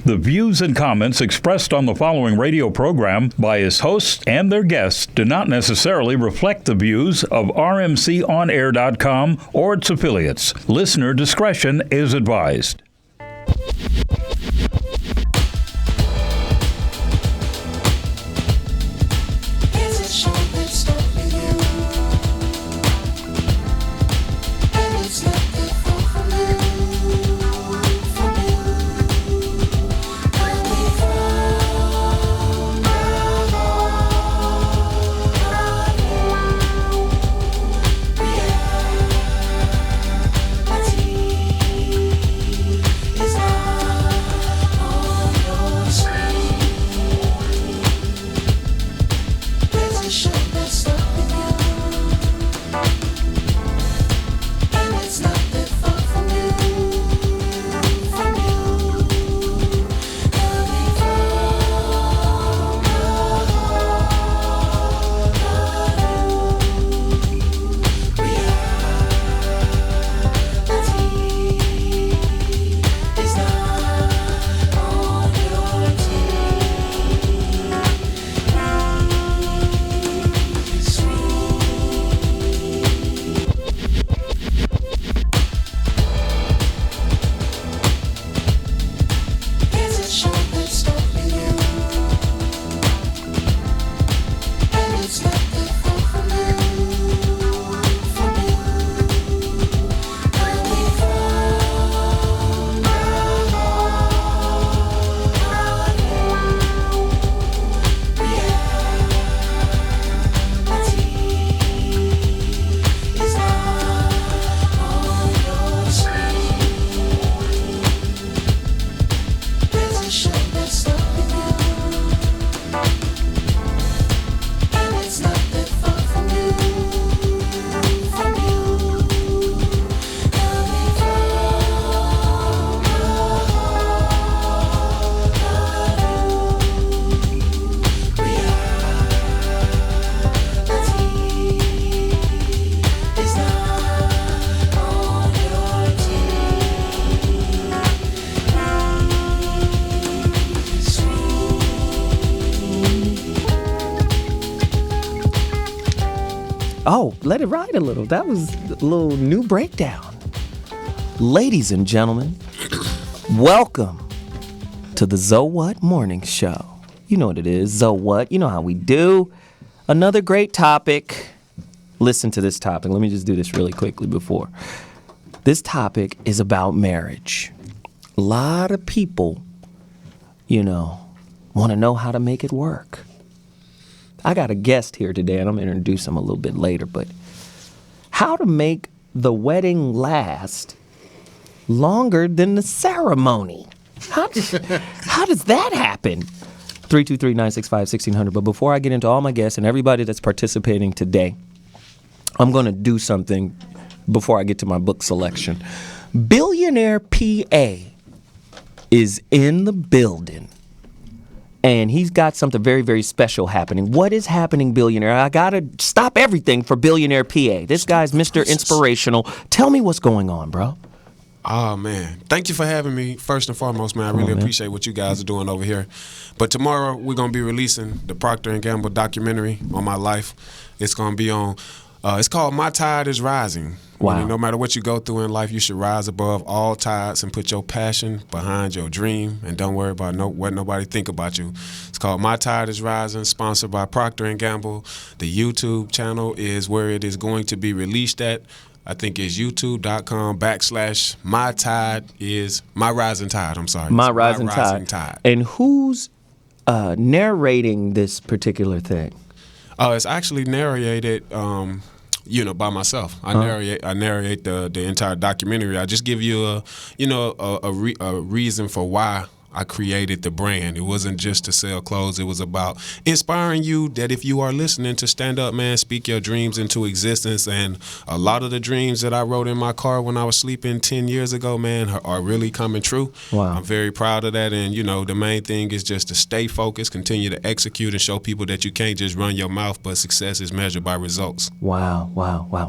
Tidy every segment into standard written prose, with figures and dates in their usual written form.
The views and comments expressed on the following radio program by its hosts and their guests do not necessarily reflect the views of rmconair.com or its affiliates. Listener discretion is advised. Oh, let it ride a little. That was a little new breakdown. Ladies and gentlemen, welcome to the So What Morning Show. You know what it is, So What? You know how we do. Another great topic. Listen to this topic. Let me just do this really quickly before. This topic is about marriage. A lot of people, want to know how to make it work. I got a guest here today, and I'm going to introduce him a little bit later, but how to make the wedding last longer than the ceremony. How does that happen? 323-965-1600. But before I get into all my guests and everybody that's participating today, I'm going to do something before I get to my book selection. Billionaire PA is in the building. And he's got something very, very special happening. What is happening, Billionaire? I got to stop everything for Billionaire PA. This guy's Mr. Inspirational. Tell me what's going on, bro. Oh, man. Thank you for having me. First and foremost, man, I really appreciate what you guys are doing over here. But tomorrow, we're going to be releasing the Procter & Gamble documentary on my life. It's going to be on, it's called My Tide is Rising. Wow. No matter what you go through in life, you should rise above all tides and put your passion behind your dream and don't worry about what nobody think about you. It's called My Tide is Rising, sponsored by Procter & Gamble. The YouTube channel is where it is going to be released at. I think it's youtube.com/My Tide is My Rising Tide. I'm sorry. My Rising Tide. And who's narrating this particular thing? It's actually narrated by myself. I narrate the entire documentary. I just give you a reason for why I created the brand. It wasn't just to sell clothes. It was about inspiring you that if you are listening to stand up, man, speak your dreams into existence. And a lot of the dreams that I wrote in my car when I was sleeping 10 years ago, man, are really coming true. Wow. I'm very proud of that. And, the main thing is just to stay focused, continue to execute, and show people that you can't just run your mouth, but success is measured by results. Wow.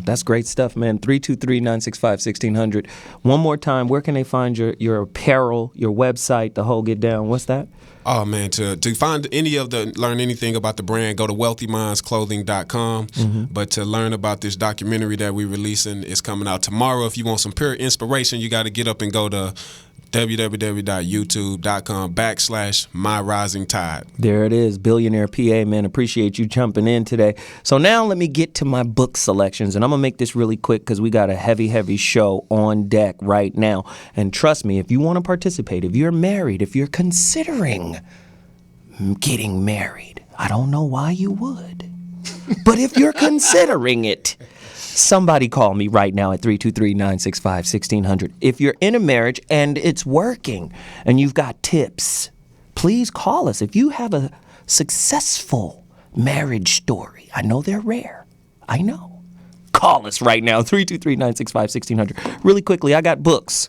That's great stuff, man. 323-965-1600. One more time, where can they find your apparel, your website, the whole hold it down. What's that? Oh man, to find learn anything about the brand, go to wealthymindsclothing.com. But to learn about this documentary that we're releasing, it's coming out tomorrow. If you want some pure inspiration, you got to get up and go to www.youtube.com/myrisingtide. There it is, Billionaire PA, man. Appreciate you jumping in today. So now let me get to my book selections, and I'm going to make this really quick because we got a heavy show on deck right now. And trust me, if you want to participate, if you're married, if you're considering getting married, I don't know why you would, but if you're considering it, somebody call me right now at 323-965-1600. If you're in a marriage and it's working and you've got tips, please call us. If you have a successful marriage story, I know they're rare. I know. Call us right now, 323-965-1600. Really quickly, I got books.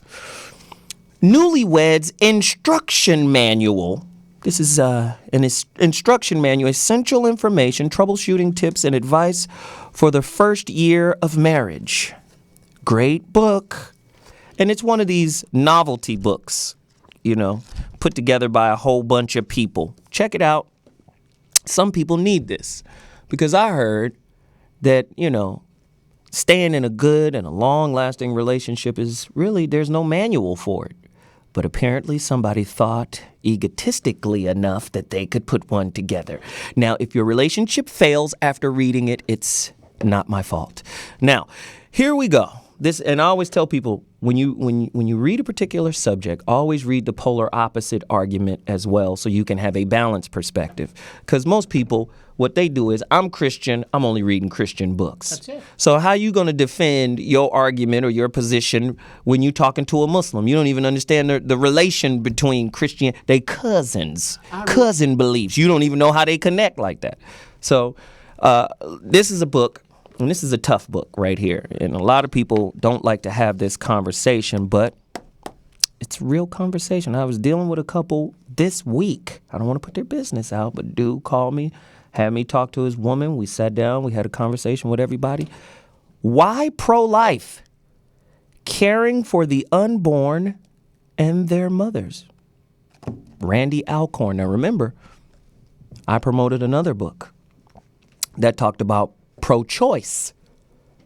Newlyweds Instruction Manual. This is an instruction manual, essential information, troubleshooting tips, and advice for the first year of marriage. Great book. And it's one of these novelty books, put together by a whole bunch of people. Check it out. Some people need this because I heard that, staying in a good and a long-lasting relationship is really, there's no manual for it. But apparently somebody thought egotistically enough that they could put one together. Now, if your relationship fails after reading it, it's not my fault. Now, here we go. And I always tell people, when you read a particular subject, always read the polar opposite argument as well so you can have a balanced perspective. Because most people, what they do is, I'm Christian, I'm only reading Christian books. That's it. So how you going to defend your argument or your position when you're talking to a Muslim? You don't even understand the relation between Christian, they cousin beliefs. You don't even know how they connect like that. So this is a book. And this is a tough book right here. And a lot of people don't like to have this conversation, but it's a real conversation. I was dealing with a couple this week. I don't want to put their business out, but dude called me, had me talk to his woman. We sat down. We had a conversation with everybody. Why pro-life? Caring for the unborn and their mothers. Randy Alcorn. Now remember, I promoted another book that talked about pro-choice.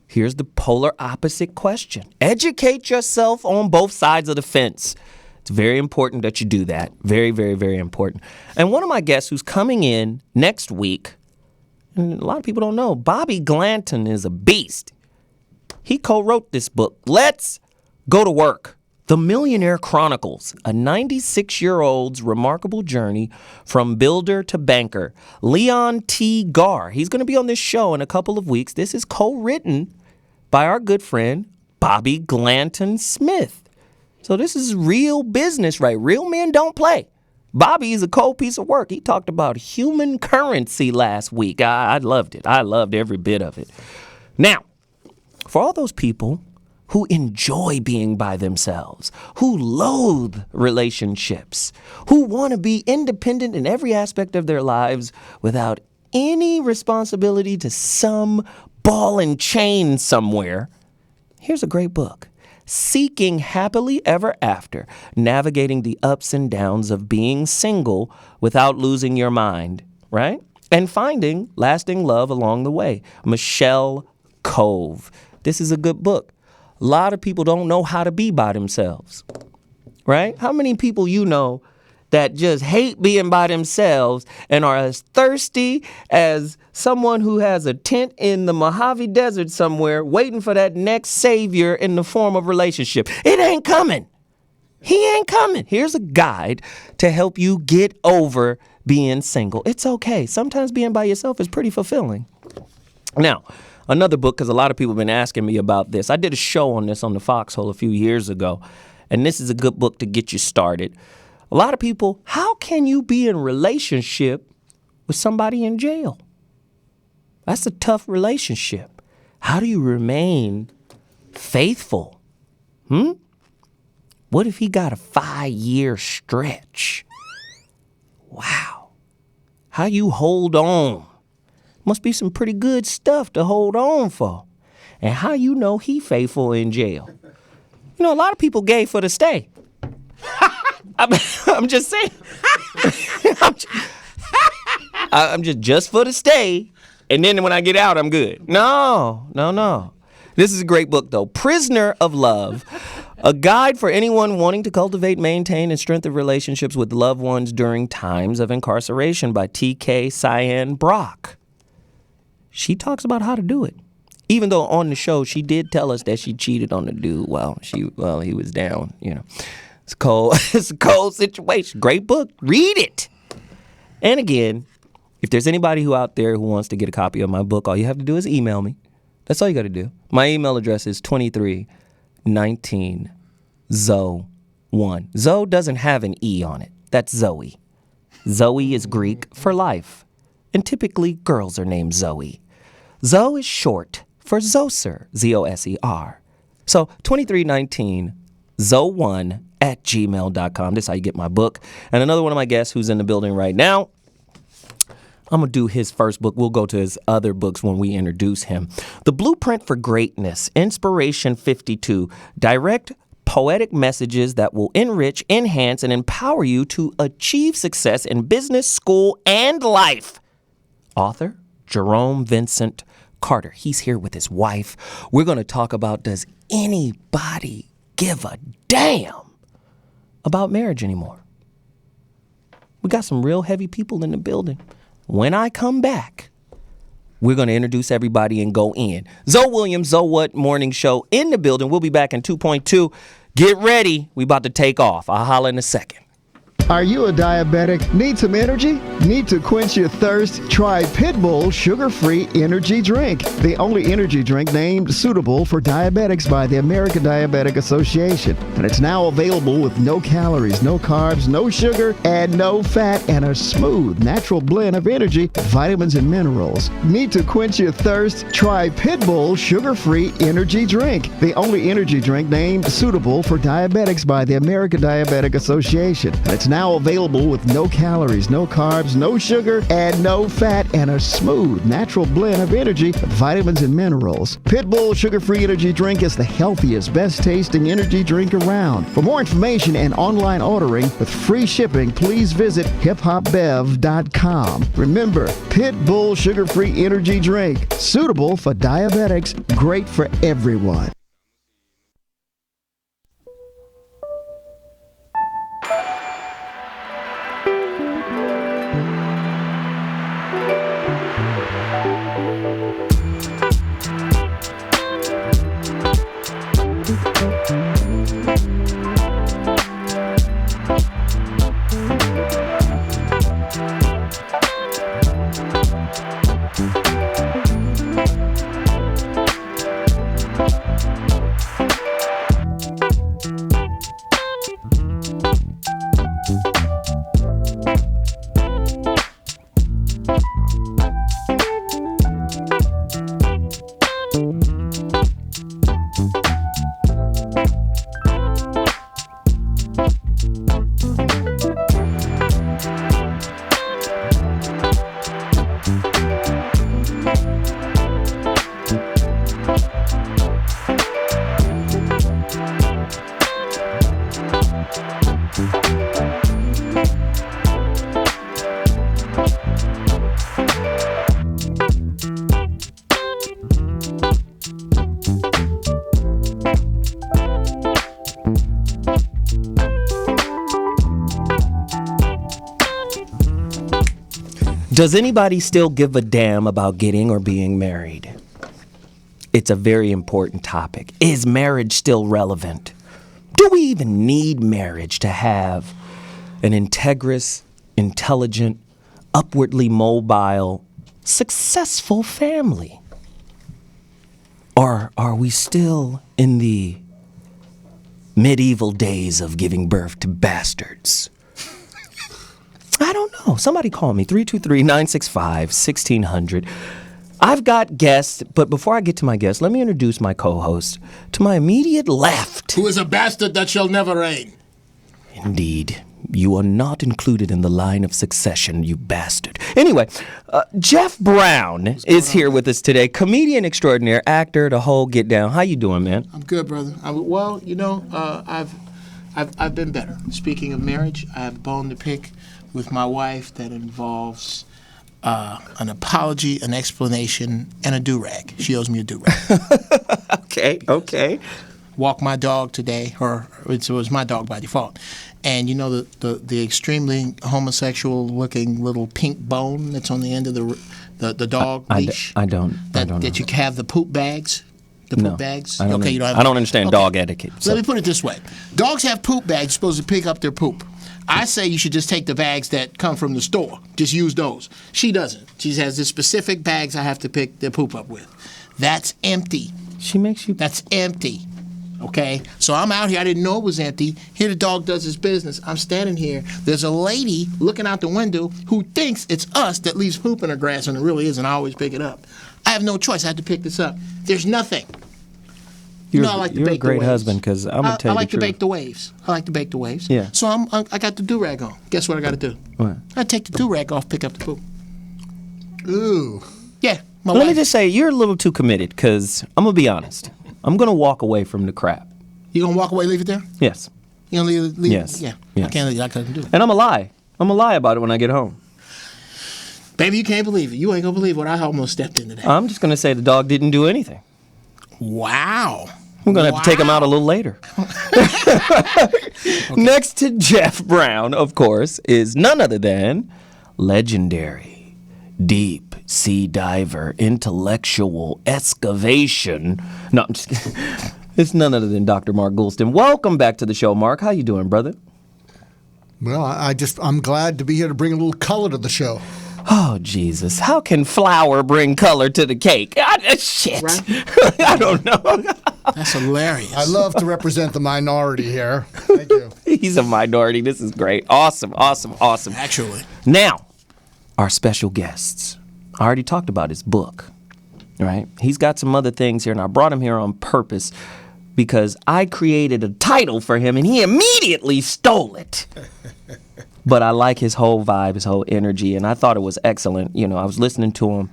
Here's the polar opposite question. Educate yourself on both sides of the fence. It's very important that you do that. Very, very, very important. And one of my guests who's coming in next week, and a lot of people don't know, Bobby Glanton is a beast. He co-wrote this book, Let's Go to Work. The Millionaire Chronicles, a 96-year-old's remarkable journey from builder to banker. Leon T. Garr, he's going to be on this show in a couple of weeks. This is co-written by our good friend, Bobby Glanton Smith. So this is real business, right? Real men don't play. Bobby is a cold piece of work. He talked about human currency last week. I loved it. I loved every bit of it. Now, for all those people who enjoy being by themselves, who loathe relationships, who want to be independent in every aspect of their lives without any responsibility to some ball and chain somewhere, here's a great book. Seeking Happily Ever After, Navigating the Ups and Downs of Being Single Without Losing Your Mind, right? And Finding Lasting Love Along the Way. Michelle Cove. This is a good book. A lot of people don't know how to be by themselves, right? How many people you know that just hate being by themselves and are as thirsty as someone who has a tent in the Mojave Desert somewhere waiting for that next savior in the form of relationship? It ain't coming. He ain't coming. Here's a guide to help you get over being single. It's okay. Sometimes being by yourself is pretty fulfilling. Now, another book, because a lot of people have been asking me about this. I did a show on this on the Foxhole a few years ago, and this is a good book to get you started. A lot of people, how can you be in a relationship with somebody in jail? That's a tough relationship. How do you remain faithful? What if he got a 5-year stretch? Wow. How you hold on? Must be some pretty good stuff to hold on for. And how you know he faithful in jail? You know, a lot of people gay for the stay. I'm just saying. I'm just for the stay, and then when I get out, I'm good. No. This is a great book, though. Prisoner of Love, a guide for anyone wanting to cultivate, maintain, and strengthen relationships with loved ones during times of incarceration by T.K. Cyan Brock. She talks about how to do it. Even though on the show, she did tell us that she cheated on the dude while he was down, It's cold. It's a cold situation. Great book. Read it. And again, if there's anybody out there who wants to get a copy of my book, all you have to do is email me. That's all you got to do. My email address is 2319zo1. Zoe doesn't have an E on it. That's Zoe. Zoe is Greek for life. And typically, girls are named Zoe. Zoe is short for Zoser, Z-O-S-E-R. So 2319zo1@gmail.com. This is how you get my book. And another one of my guests who's in the building right now, I'm going to do his first book. We'll go to his other books when we introduce him. The Blueprint for Greatness, Inspiration 52. Direct poetic messages that will enrich, enhance, and empower you to achieve success in business, school, and life. Author, Jerome Vincent Carter. He's here with his wife. We're going to talk about, does anybody give a damn about marriage anymore? We got some real heavy people in the building. When I come back, we're going to introduce everybody and go in. Zoe Williams, Zoe What Morning Show in the building. We'll be back in 2.2. Get ready. We about to take off. I'll holler in a second. Are you a diabetic? Need some energy? Need to quench your thirst? Try Pitbull Sugar-Free Energy Drink, the only energy drink named suitable for diabetics by the American Diabetic Association. And it's now available with no calories, no carbs, no sugar, and no fat, and a smooth, natural blend of energy, vitamins, and minerals. Need to quench your thirst? Try Pitbull Sugar-Free Energy Drink, the only energy drink named suitable for diabetics by the American Diabetic Association. And it's now available with no calories, no carbs, no sugar, and no fat, and a smooth, natural blend of energy, vitamins, and minerals. Pitbull Sugar-Free Energy Drink is the healthiest, best-tasting energy drink around. For more information and online ordering with free shipping, please visit hiphopbev.com. Remember, Pitbull Sugar-Free Energy Drink, suitable for diabetics, great for everyone. Does anybody still give a damn about getting or being married? It's a very important topic. Is marriage still relevant? Do we even need marriage to have an integrous, intelligent, upwardly mobile, successful family? Or are we still in the medieval days of giving birth to bastards? I don't know. Somebody call me, 323-965-1600. I've got guests, but before I get to my guests, let me introduce my co-host. To my immediate left. Who is a bastard that shall never reign. Indeed. You are not included in the line of succession, you bastard. Anyway, Geoff Brown is here with us today. Comedian extraordinaire, actor, the whole get down. How you doing, man? I'm good, brother. I I've been better. Speaking of marriage, I have a bone to pick with my wife that involves an apology, an explanation, and a do-rag. She owes me a do-rag. Okay. Walk my dog today, or it was my dog by default. And you know the extremely homosexual-looking little pink bone that's on the end of the dog leash? I don't know. That you have the poop bags? The poop bags? I don't, okay, you don't have I don't understand dog etiquette. So. Let me put it this way. Dogs have poop bags. You're supposed to pick up their poop. I say you should just take the bags that come from the store. Just use those. She doesn't. She has the specific bags I have to pick their poop up with. That's empty. She makes you... That's empty. Okay? So I'm out here. I didn't know it was empty. Here the dog does his business. I'm standing here. There's a lady looking out the window who thinks it's us that leaves poop in her grass, and it really isn't. I always pick it up. I have no choice. I have to pick this up. There's nothing. You're, I like to you're bake a great the waves. husband, because I'm going to tell you I like the to truth. bake the waves. I like to bake the waves. Yeah. So I got the do-rag on. Guess what I got to do? What? I take the do-rag off, pick up the poop. Ooh. Yeah. My Let me wife. just say, you're a little too committed, because I'm going to be honest. I'm going to walk away from the crap. You gonna walk away, leave it there? Yes. You gonna leave Yes. it? Yeah. Yes. I can't leave it. I couldn't do it. And I'm going to lie. I'm going to lie about it when I get home. Baby, you can't believe it. You ain't gonna believe what I almost stepped in today. I'm just going to say the dog didn't do anything. Wow. I'm going to have to take him out a little later. Next to Geoff Brown, of course, is none other than legendary deep sea diver, intellectual excavation. No, I'm just kidding. It's none other than Dr. Mark Goulston. Welcome back to the show, Mark. How you doing, brother? Well, I'm glad to be here to bring a little color to the show. Oh, Jesus. How can flour bring color to the cake? Shit. Right? I don't know. That's hilarious. I love to represent the minority here. Thank you. He's a minority. This is great. Awesome. Actually. Now, our special guests. I already talked about his book, right? He's got some other things here, and I brought him here on purpose because I created a title for him, and he immediately stole it. But I like his whole vibe, his whole energy, and I thought it was excellent. You know, I was listening to him,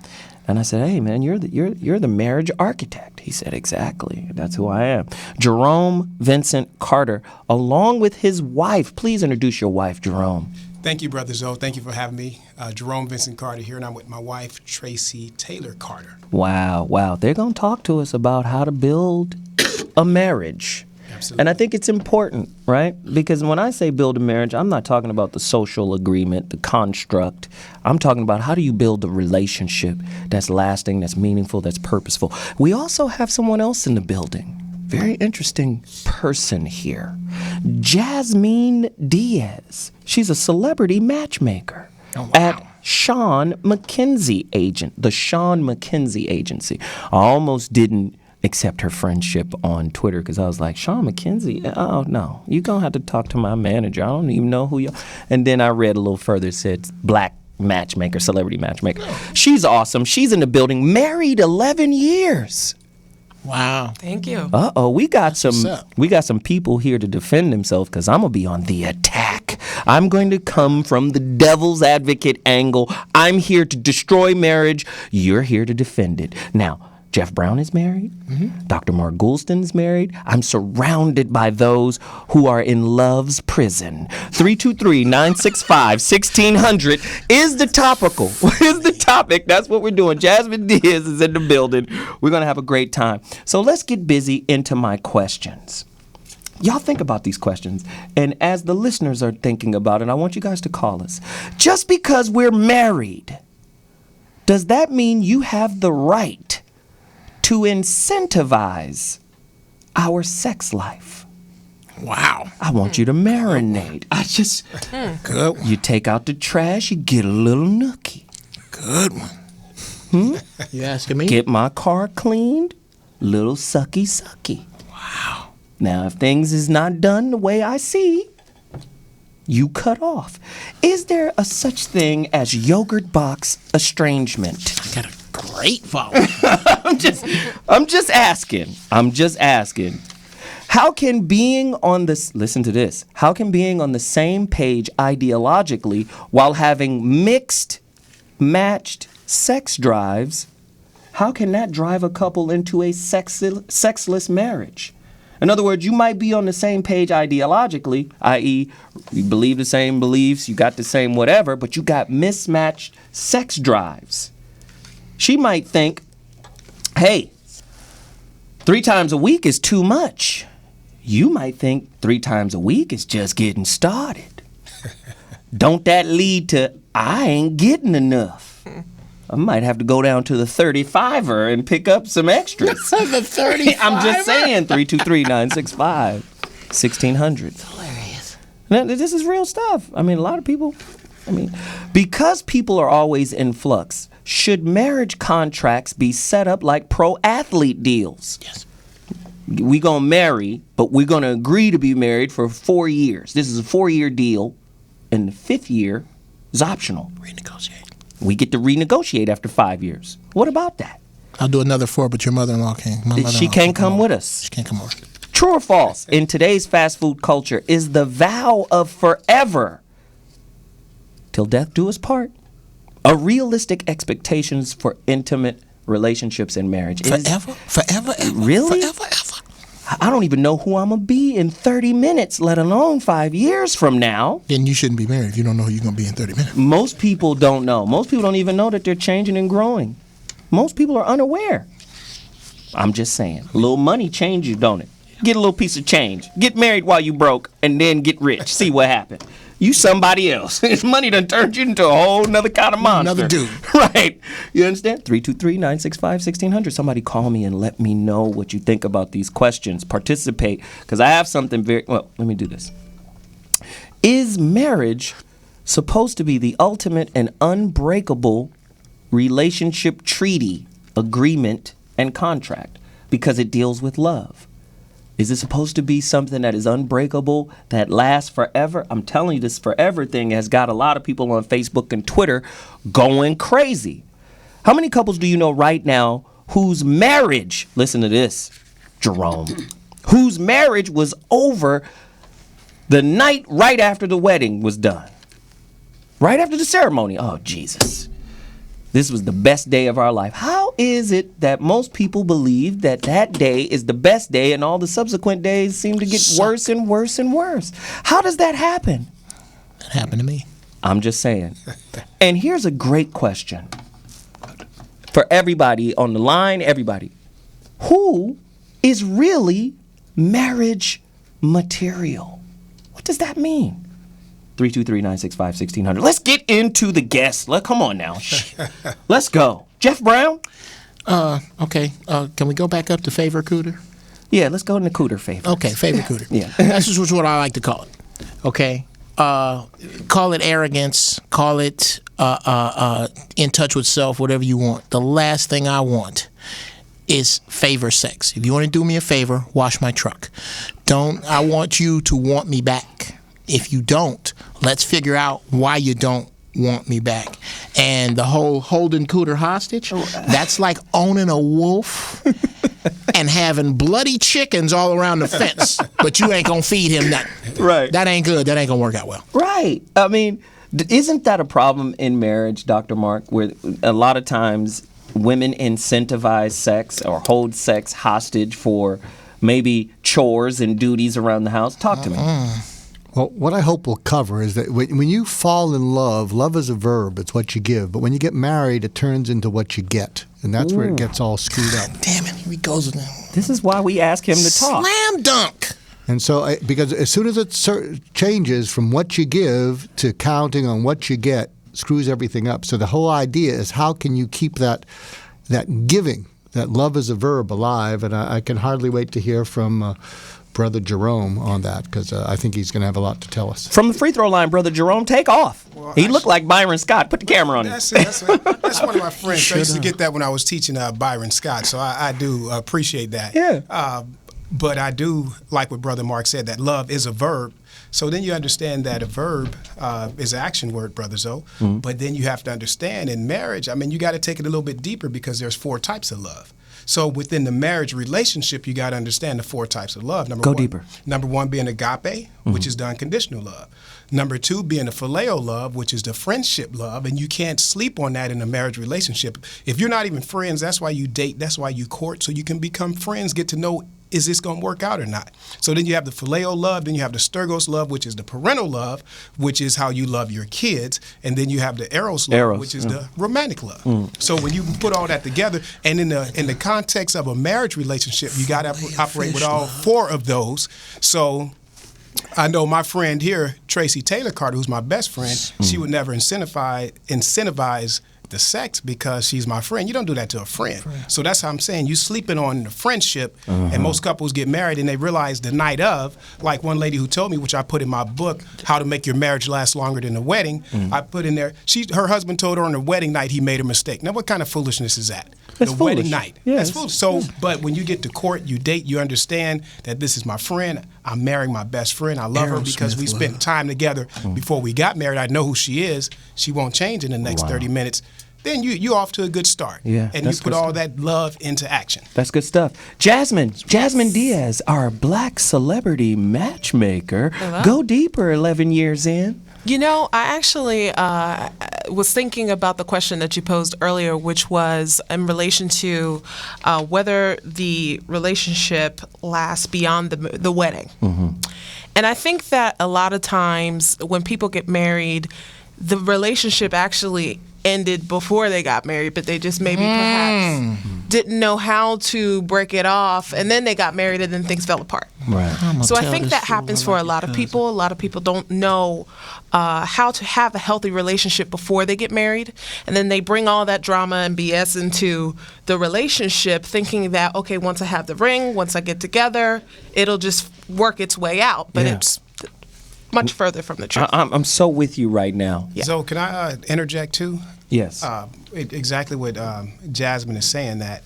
and I said, "Hey, man, you're the marriage architect." He said, "Exactly. That's who I am." Jerome Vincent Carter, along with his wife. Please introduce your wife, Jerome. Thank you, Brother Zoe. Thank you for having me. Jerome Vincent Carter here, and I'm with my wife, Tracy Taylor Carter. Wow. They're going to talk to us about how to build a marriage. Absolutely. And I think it's important, right? Because when I say build a marriage, I'm not talking about the social agreement, the construct. I'm talking about how do you build a relationship that's lasting, that's meaningful, that's purposeful. We also have someone else in the building. Very interesting person here. Jasmine Diaz. She's a celebrity matchmaker at Sean McKenzie Agent, the Sean McKenzie Agency. I almost didn't accept her friendship on Twitter because I was like, Sean McKenzie? Oh, no. You're going to have to talk to my manager. I don't even know who you are. And then I read a little further. It said black matchmaker, celebrity matchmaker. She's awesome. She's in the building, married 11 years. Wow. Thank you. Uh-oh, we got what's up. some people here to defend themselves because I'm going to be on the attack. I'm going to come from the devil's advocate angle. I'm here to destroy marriage. You're here to defend it. Now, Geoff Brown is married. Mm-hmm. Dr. Mark Goulston is married. I'm surrounded by those who are in love's prison. 323-965-1600 is the topic. That's what we're doing. Jasmine Diaz is in the building. We're going to have a great time. So let's get busy into my questions. Y'all think about these questions. And as the listeners are thinking about it, I want you guys to call us. Just because we're married, does that mean you have the right to incentivize our sex life? Wow. I want you to marinate. Good one. You take out the trash, you get a little nookie. Good one. You asking me? Get my car cleaned, little sucky. Wow. Now, if things is not done the way I see, you cut off. Is there a such thing as yogurt box estrangement? I got a great follow. I'm just asking. How can being on this, listen to this, how can being on the same page ideologically while having matched sex drives, how can that drive a couple into a sexless marriage? In other words, you might be on the same page ideologically, i.e., you believe the same beliefs, you got the same whatever, but you got mismatched sex drives. She might think, hey, 3 times a week is too much. You might think 3 times a week is just getting started. Don't that lead to, I ain't getting enough? I might have to go down to the 35er and pick up some extras. The 35er? I'm just saying, 323-965-1600. It's hilarious. Now, this is real stuff. I mean, a lot of people, because people are always in flux, should marriage contracts be set up like pro athlete deals? Yes. We gonna marry, but we're gonna agree to be married for 4 years. This is a 4-year deal, and the 5th year is optional. Renegotiate. We get to renegotiate after 5 years. What about that? I'll do another 4, but your mother-in-law can't. She can't come with us. She can't come over. True or false? In today's fast food culture, is the vow of forever, till death do us part, a realistic expectations for intimate relationships and marriage? Forever? Forever? Ever? Really? Forever? Ever? I don't even know who I'm going to be in 30 minutes, let alone 5 years from now. Then you shouldn't be married if you don't know who you're going to be in 30 minutes. Most people don't know. Most people don't even know that they're changing and growing. Most people are unaware. I'm just saying. A little money changes, don't it? Get a little piece of change. Get married while you broke, and then get rich. See what happened. You somebody else. Money done turned you into a whole nother kind of monster. Another dude. Right. You understand? 323-965-1600. Somebody call me and let me know what you think about these questions. Participate, because I have something very... Well, let me do this. Is marriage supposed to be the ultimate and unbreakable relationship treaty, agreement, and contract? Because it deals with love. Is it supposed to be something that is unbreakable, that lasts forever? I'm telling you, this forever thing has got a lot of people on Facebook and Twitter going crazy. How many couples do you know right now whose marriage, listen to this, Jerome, whose marriage was over the night right after the wedding was done? Right after the ceremony. Oh, Jesus. This was the best day of our life. How is it that most people believe that that day is the best day and all the subsequent days seem to get worse and worse and worse? How does that happen? That happened to me. I'm just saying. And here's a great question for everybody on the line, everybody. Who is really marriage material? What does that mean? 323-965-1600. Let's get into the guests. Come on now. Let's go. Geoff Brown? Okay. Can we go back up to favor cooter? Yeah, let's go into cooter favor. Okay, favor cooter. Yeah. That's just what I like to call it. Okay. Call it arrogance. Call it in touch with self, whatever you want. The last thing I want is favor sex. If you want to do me a favor, wash my truck. I want you to want me back. If you don't, let's figure out why you don't want me back. And the whole holding cooter hostage, that's like owning a wolf and having bloody chickens all around the fence, but you ain't going to feed him nothing. Right. That ain't good. That ain't going to work out well. Right. I mean, isn't that a problem in marriage, Dr. Mark, where a lot of times women incentivize sex or hold sex hostage for maybe chores and duties around the house? Talk to me. Well, what I hope we'll cover is that when you fall in love, love is a verb. It's what you give. But when you get married, it turns into what you get. And that's where it gets all screwed up. Damn it. Here he goes. This is why we ask him to talk. Slam dunk. And so, because as soon as it changes from what you give to counting on what you get, screws everything up. So the whole idea is how can you keep that giving, that love is a verb, alive? And I can hardly wait to hear from Brother Jerome on that, because I think he's going to have a lot to tell us. From the free throw line, Brother Jerome, take off. Well, he looked like Byron Scott. Put the camera on him. That's one of my friends. I used to get that when I was teaching Byron Scott, so I do appreciate that. Yeah. But I do like what Brother Mark said, that love is a verb. So then you understand that a verb is an action word, Brother Zoe. Mm-hmm. But then you have to understand in marriage, I mean, you got to take it a little bit deeper, because there's 4 types of love. So within the marriage relationship, you got to understand the 4 types of love. Go deeper. Number 1 being agape, which is the unconditional love. Number 2 being a phileo love, which is the friendship love, and you can't sleep on that in a marriage relationship. If you're not even friends, that's why you date, that's why you court, so you can become friends, get to know is this going to work out or not? So then you have the phileo love, then you have the stergos love, which is the parental love, which is how you love your kids, and then you have the eros love, which is the romantic love. So when you put all that together, and in the context of a marriage relationship, you got to operate with all four of those. So I know my friend here, Tracy Taylor Carter, who's my best friend, she would never incentivize the sex because she's my friend. You don't do that to a friend. So that's how I'm saying you sleeping on the friendship, and most couples get married and they realize the night of, like one lady who told me, which I put in my book, How to Make Your Marriage Last Longer Than the Wedding, I put in there, her husband told her on the wedding night he made a mistake. Now what kind of foolishness is that? That's the foolish. Wedding night. Yeah, that's foolish. So, but when you get to court, you date, you understand that this is my friend. I'm marrying my best friend. I love her because we spent time together before we got married. I know who she is. She won't change in the next 30 minutes. Then you off to a good start. Yeah, and you put all that love into action. That's good stuff. Jasmine Diaz, our black celebrity matchmaker. Hello. Go deeper 11 years in. You know, I actually was thinking about the question that you posed earlier, which was in relation to whether the relationship lasts beyond the wedding. And I think that a lot of times when people get married, the relationship actually ended before they got married, but they just maybe perhaps didn't know how to break it off, and then they got married and then things fell apart. Right. So I think that happens for a lot of people. A lot of people don't know how to have a healthy relationship before they get married, and then they bring all that drama and BS into the relationship, thinking that, okay, once I have the ring, once I get together, it'll just work its way out. But it's much further from the truth. I'm so with you right now. Yeah. So can I interject too? Yes. Exactly what Jasmine is saying, that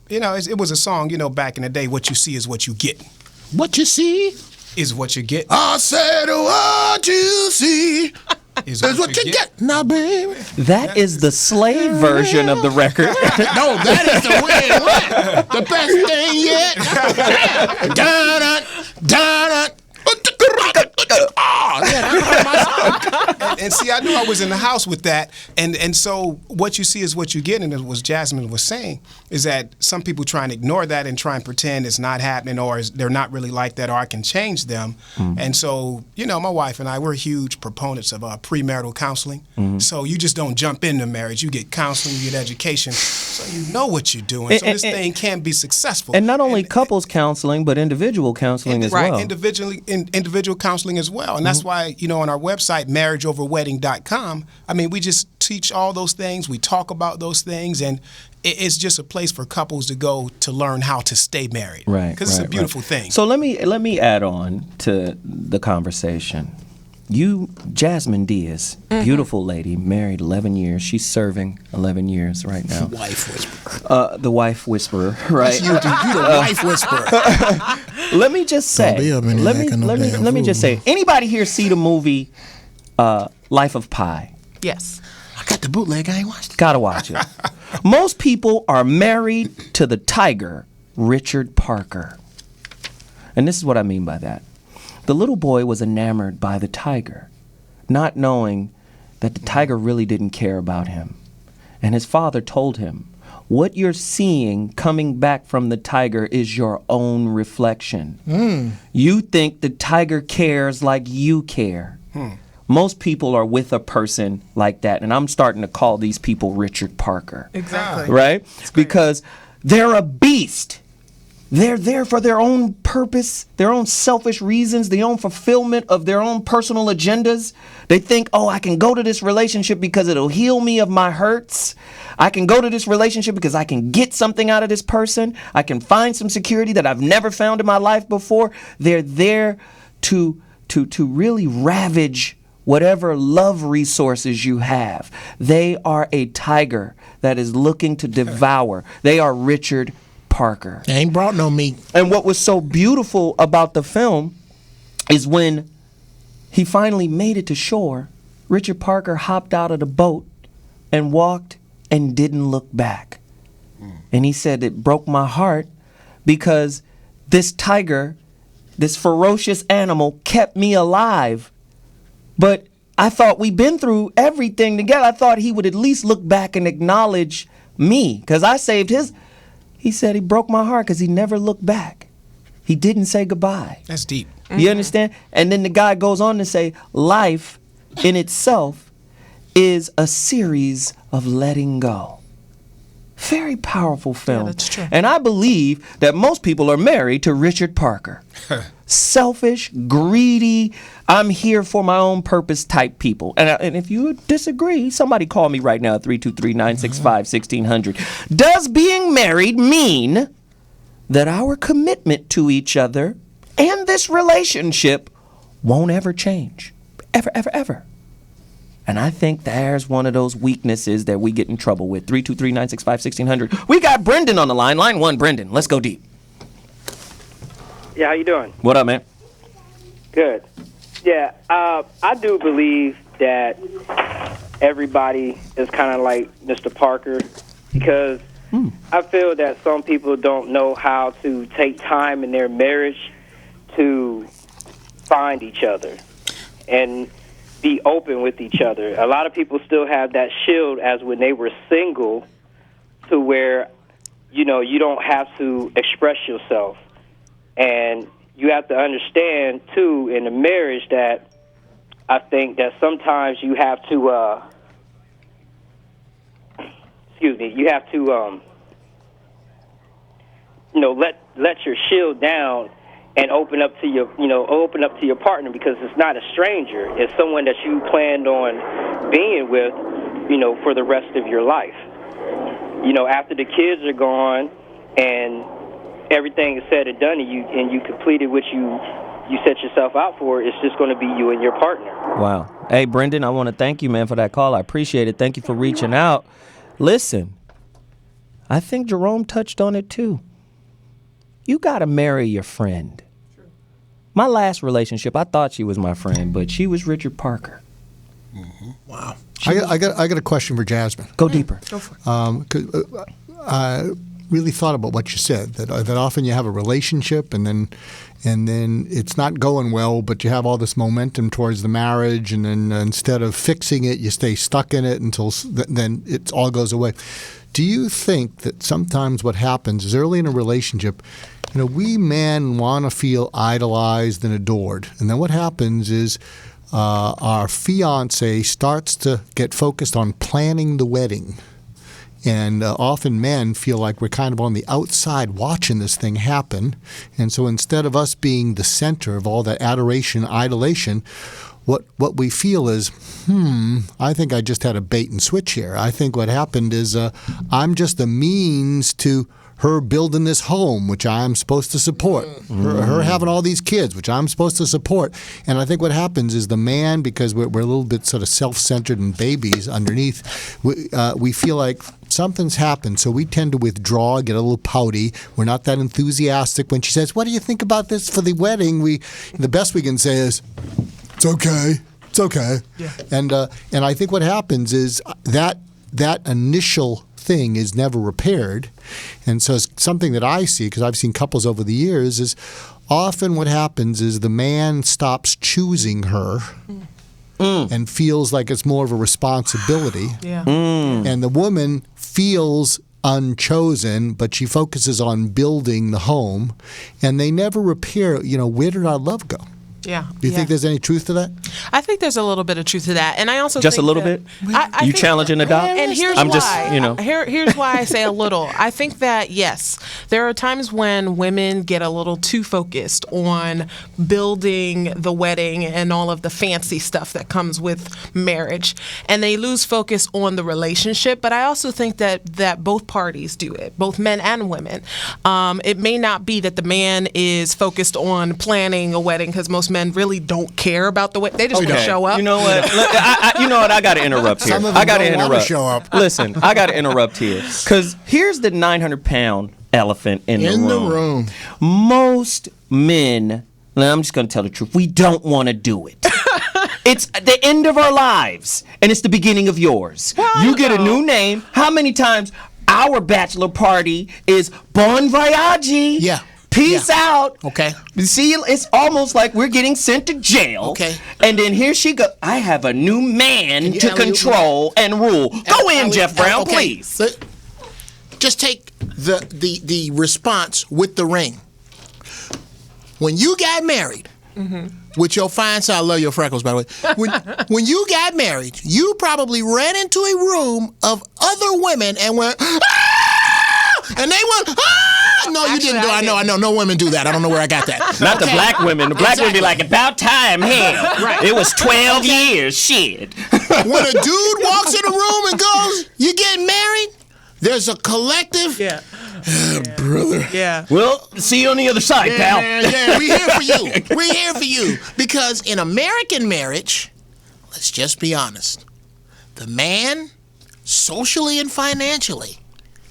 it was a song, back in the day, what you see is what you get. What you see Is what you get. I said what you see Is what you get. Now, baby. That is the slave version of the record. No, that is the way it went. The best thing yet. Da-da, da-da. Oh, yeah, that's my song. And see, I knew I was in the house with that, and so what you see is what you get, and it was Jasmine was saying, is that some people try and ignore that and try and pretend it's not happening, or they're not really like that, or I can change them. And so, my wife and I, we're huge proponents of premarital counseling. So you just don't jump into marriage. You get counseling, you get education, so you know what you're doing. So this thing can be successful. And not only couples counseling, but individual counseling as well. Individual counseling as well. And that's why, on our website, marriageoverwedding.com, we just teach all those things. We talk about those things, and it's just a place for couples to go to learn how to stay married. Right. Because it's a beautiful thing. So let me add on to the conversation. You, Jasmine Diaz, beautiful lady, married 11 years. She's serving 11 years right now. Wife whisperer. The wife whisperer, right? You the wife whisperer. Let me just say. Let me just say. Anybody here see the movie Life of Pi? Yes. I got the bootleg. I ain't watched it. Gotta watch it. Most people are married to the tiger, Richard Parker. And this is what I mean by that. The little boy was enamored by the tiger, not knowing that the tiger really didn't care about him. And his father told him, what you're seeing coming back from the tiger is your own reflection. You think the tiger cares like you care. Most people are with a person like that, and I'm starting to call these people Richard Parker. Exactly. Right? Because they're a beast. They're there for their own purpose, their own selfish reasons, their own fulfillment of their own personal agendas. They think, I can go to this relationship because it'll heal me of my hurts. I can go to this relationship because I can get something out of this person. I can find some security that I've never found in my life before. They're there to really ravage whatever love resources you have. They are a tiger that is looking to devour. They are Richard Parker. They ain't brought no meat. And what was so beautiful about the film is when he finally made it to shore, Richard Parker hopped out of the boat and walked and didn't look back. And he said, it broke my heart because this tiger, this ferocious animal, kept me alive. But I thought we'd been through everything together. I thought he would at least look back and acknowledge me because I saved his He said he broke my heart because he never looked back. He didn't say goodbye. That's deep. You understand? And then the guy goes on to say, life in itself is a series of letting go. Very powerful film. Yeah, that's true. And I believe that most people are married to Richard Parker. Selfish, greedy, I'm here for my own purpose type people. And if you disagree, somebody call me right now, 323-965-1600. Does being married mean that our commitment to each other and this relationship won't ever change? Ever, ever, ever. And I think there's one of those weaknesses that we get in trouble with. 323-965-1600. We got Brendan on the line. Line 1, Brendan. Let's go deep. Yeah, how you doing? What up, man? Good. Yeah, I do believe that everybody is kind of like Mr. Parker because I feel that some people don't know how to take time in their marriage to find each other and be open with each other. A lot of people still have that shield as when they were single to where, you know, you don't have to express yourself. And you have to understand, too, in a marriage that I think that sometimes you have to, you have to, let your shield down and open up to your partner because it's not a stranger. It's someone that you planned on being with, for the rest of your life. After the kids are gone and everything is said and done and you completed what you set yourself out for, it's just going to be you and your partner. Wow. Hey, Brendan, I want to thank you, man, for that call. I appreciate it. Thank you for reaching out. Listen, I think Jerome touched on it, too. You got to marry your friend. My last relationship, I thought she was my friend, but she was Richard Parker. Mm-hmm. Wow. I got a question for Jasmine. Go deeper. Go for it. 'Cause I really thought about what you said, that often you have a relationship and then it's not going well, but you have all this momentum towards the marriage, and then instead of fixing it, you stay stuck in it until then it all goes away. Do you think that sometimes what happens is early in a relationship, we men want to feel idolized and adored, and then what happens is our fiance starts to get focused on planning the wedding. And often men feel like we're kind of on the outside watching this thing happen. And so instead of us being the center of all that adoration, idolation, what we feel is, I think I just had a bait and switch here. I think what happened is I'm just a means to her building this home, which I'm supposed to support, her having all these kids, which I'm supposed to support. And I think what happens is the man, because we're a little bit sort of self-centered and babies underneath, we feel like something's happened, so we tend to withdraw, get a little pouty. We're not that enthusiastic. When she says, "What do you think about this for the wedding?" The best we can say is, "It's okay. It's okay." Yeah. And I think what happens is that initial thing is never repaired. And so it's something that I see, because I've seen couples over the years, is often what happens is the man stops choosing her and feels like it's more of a responsibility. Yeah. Mm. And the woman feels unchosen, but she focuses on building the home, and they never repair, where did our love go? Yeah. Do you think there's any truth to that? I think there's a little bit of truth to that, and I also just think a little that, bit. I You think challenging the doc? And here's I'm why. just, Here's why I say a little. I think that yes, there are times when women get a little too focused on building the wedding and all of the fancy stuff that comes with marriage, and they lose focus on the relationship. But I also think that both parties do it, both men and women. It may not be that the man is focused on planning a wedding, because most men really don't care about the way they just want to show up. You know what? I got to interrupt here. Some of them I got to don't wanna interrupt. show up. Listen, I got to interrupt here, because here's the 900-pound elephant in the room. Most men, now I'm just going to tell the truth, we don't want to do it. It's the end of our lives, and it's the beginning of yours. Well, you get a new name. How many times our bachelor party is Bon Voyage? Yeah. Peace out. Okay. See, it's almost like we're getting sent to jail. Okay. And then here she goes. I have a new man to control and rule. Go in, Jeff Brown, please. Just take the response with the ring. When you got married, with your fine side, I love your freckles, by the way. When you got married, you probably ran into a room of other women and went, ah! And they went, ah! No, you didn't do it. I know. No women do that. I don't know where I got that. Not the black women. The black women be like, about time, hell. Right. It was 12 years, shit. When a dude walks in the room and goes, you getting married? There's a collective. Yeah. Brother. Yeah. Well, see you on the other side, pal. Yeah, we here for you. We're here for you. Because in American marriage, let's just be honest, the man, socially and financially,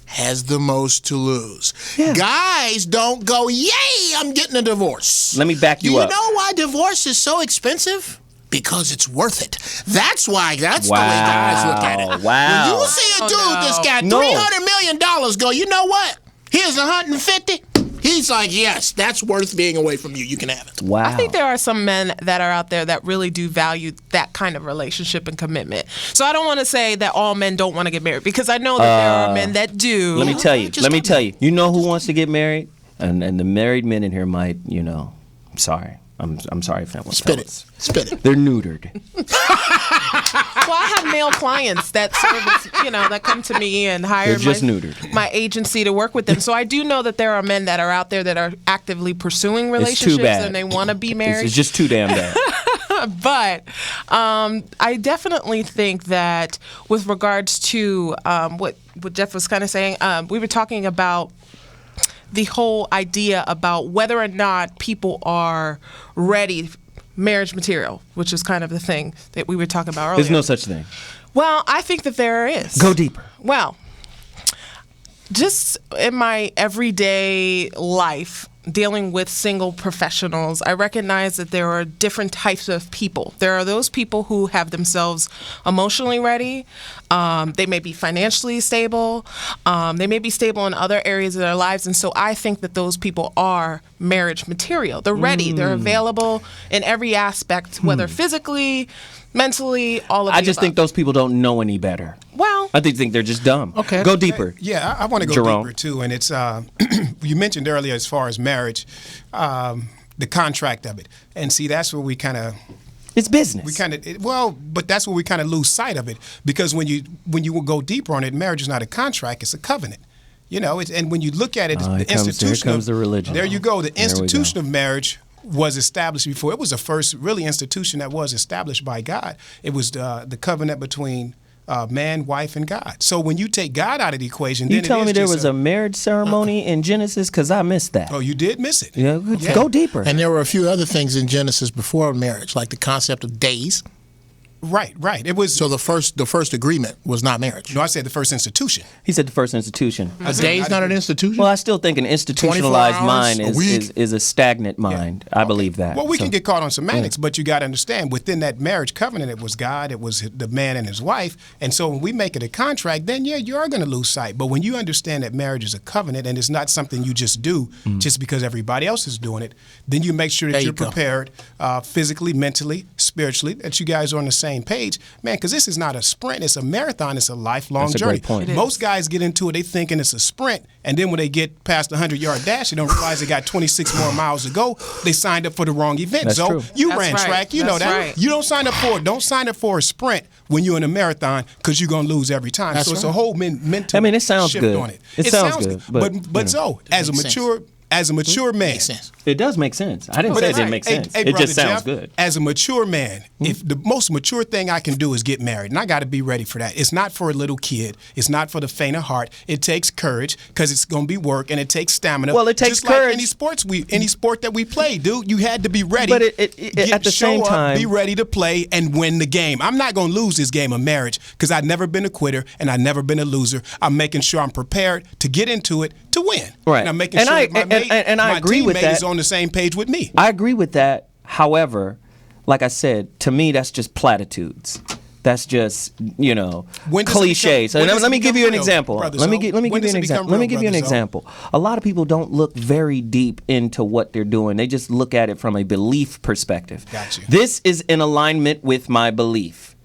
has the most to lose. Yeah. Guys don't go, yay, I'm getting a divorce. Let me back you up. Do you know why divorce is so expensive? Because it's worth it. That's the way guys look at it. Wow. When you see a dude that's got $300 million go, you know what? Here's 150. He's like, yes, that's worth being away from you. You can have it. Wow. I think there are some men that are out there that really do value that kind of relationship and commitment. So I don't want to say that all men don't want to get married, because I know that there are men that do. Let me tell you. You know who wants to get married? And the married men in here might, I'm sorry. I'm sorry if that was Spit it. They're neutered. Well, I have male clients that service, that come to me and hire my agency to work with them. So I do know that there are men that are out there that are actively pursuing relationships and they want to be married. It's just too damn bad. But I definitely think that with regards to what Geoff was kind of saying, we were talking about the whole idea about whether or not people are ready, marriage material, which is kind of the thing that we were talking about earlier. There's no such thing. Well, I think that there is. Go deeper. Well, just in my everyday life, dealing with single professionals, I recognize that there are different types of people. There are those people who have themselves emotionally ready. They may be financially stable. They may be stable in other areas of their lives. And so I think that those people are marriage material. They're ready. They're available in every aspect, whether physically, mentally, all of I just think those people don't know any better. Well, I think they're just dumb. Okay. Go deeper. Yeah, I want to go Jerome. deeper too. And it's you mentioned earlier as far as marriage, the contract of it, and see that's where we kind of. It's business. But that's where we kind of lose sight of it, because when you go deeper on it, marriage is not a contract; it's a covenant. And when you look at it, the institution. Here comes the religion. There you go. The institution of marriage was established before. It was the first really institution that was established by God. It was the covenant between man, wife, and God. So when you take God out of the equation, you telling me there was a marriage ceremony in Genesis? Because I missed that. Oh, you did miss it. Yeah, go deeper. And there were a few other things in Genesis before marriage, like the concept of days. Right. It was. So the first agreement was not marriage. No, I said the first institution. He said the first institution. A day is not an institution? Well, I still think an institutionalized mind is a stagnant mind. Yeah. I believe that. Well, we can get caught on semantics, but you got to understand, within that marriage covenant, it was God, it was the man and his wife. And so when we make it a contract, then, you are going to lose sight. But when you understand that marriage is a covenant and it's not something you just do just because everybody else is doing it, then you make sure that you're prepared physically, mentally, spiritually, that you guys are on the same page, man, because this is not a sprint, it's a marathon, it's a lifelong journey. Great point. Most guys get into it, they thinking it's a sprint, and then when they get past the 100-yard dash, they don't realize they got 26 more miles to go. They signed up for the wrong event. That's So true. you That's ran right. track, you know That's that. right. You don't sign up for a sprint when you're in a marathon, because you're gonna lose every time. That's so it's a right. whole mental it sounds shift good. on it. It sounds good, but so as a makes mature man. Makes sense. It does make sense. I didn't say it didn't make sense. Hey, It brother just sounds Geoff, good. As a mature man, if the most mature thing I can do is get married, and I got to be ready for that. It's not for a little kid. It's not for the faint of heart. It takes courage, because it's going to be work, and it takes stamina. Well, it takes just courage. Like any sport that we play, dude. You had to be ready. But at the same time, be ready to play and win the game. I'm not going to lose this game of marriage, because I've never been a quitter and I've never been a loser. I'm making sure I'm prepared to get into it to win. Right. And I'm making sure that my agree with teammate that. is on the same page with me. I agree with that. However, like I said, to me, that's just platitudes. That's just, cliches. So let me give you an example. Let me give you an example. A lot of people don't look very deep into what they're doing. They just look at it from a belief perspective. Got you. This is in alignment with my belief.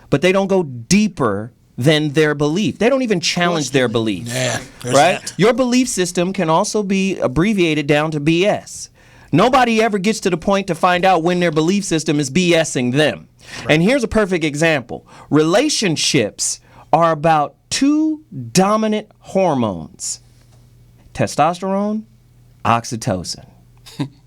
But they don't go deeper than their belief. They don't even challenge their belief. Yeah, there's right? that. Your belief system can also be abbreviated down to BS. Nobody ever gets to the point to find out when their belief system is BSing them. Right. And here's a perfect example. Relationships are about two dominant hormones: testosterone, oxytocin.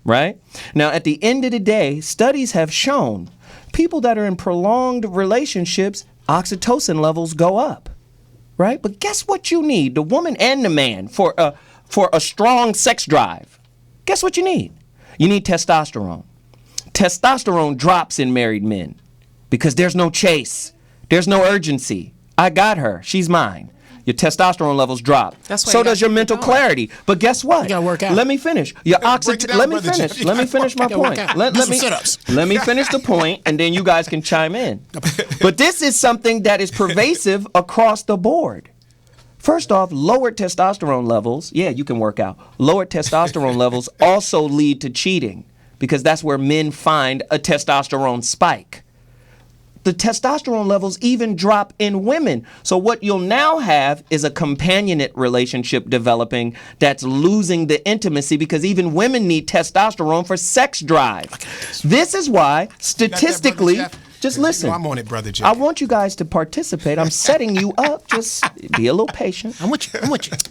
Right? Now, at the end of the day, studies have shown people that are in prolonged relationships, oxytocin levels go up. Right? But guess what you need, the woman and the man, for a strong sex drive? Guess what you need? You need testosterone. Testosterone drops in married men because there's no chase. There's no urgency. I got her. She's mine. Your testosterone levels drop. That's why so you does your mental clarity. But guess what? You gotta work out. Let me finish. Your break it down, Let me brother. finish. You Let me gotta finish my work out. point. Do some sit-ups. Let me finish the point, and then you guys can chime in. But this is something that is pervasive across the board. First off, lowered testosterone levels, yeah, you can work out. Lowered testosterone levels also lead to cheating because that's where men find a testosterone spike. The testosterone levels even drop in women. So what you'll now have is a companionate relationship developing that's losing the intimacy because even women need testosterone for sex drive. This is why statistically, just listen. I'm on it, Brother Jeff. I want you guys to participate. I'm setting you up. Just be a little patient. I'm with you.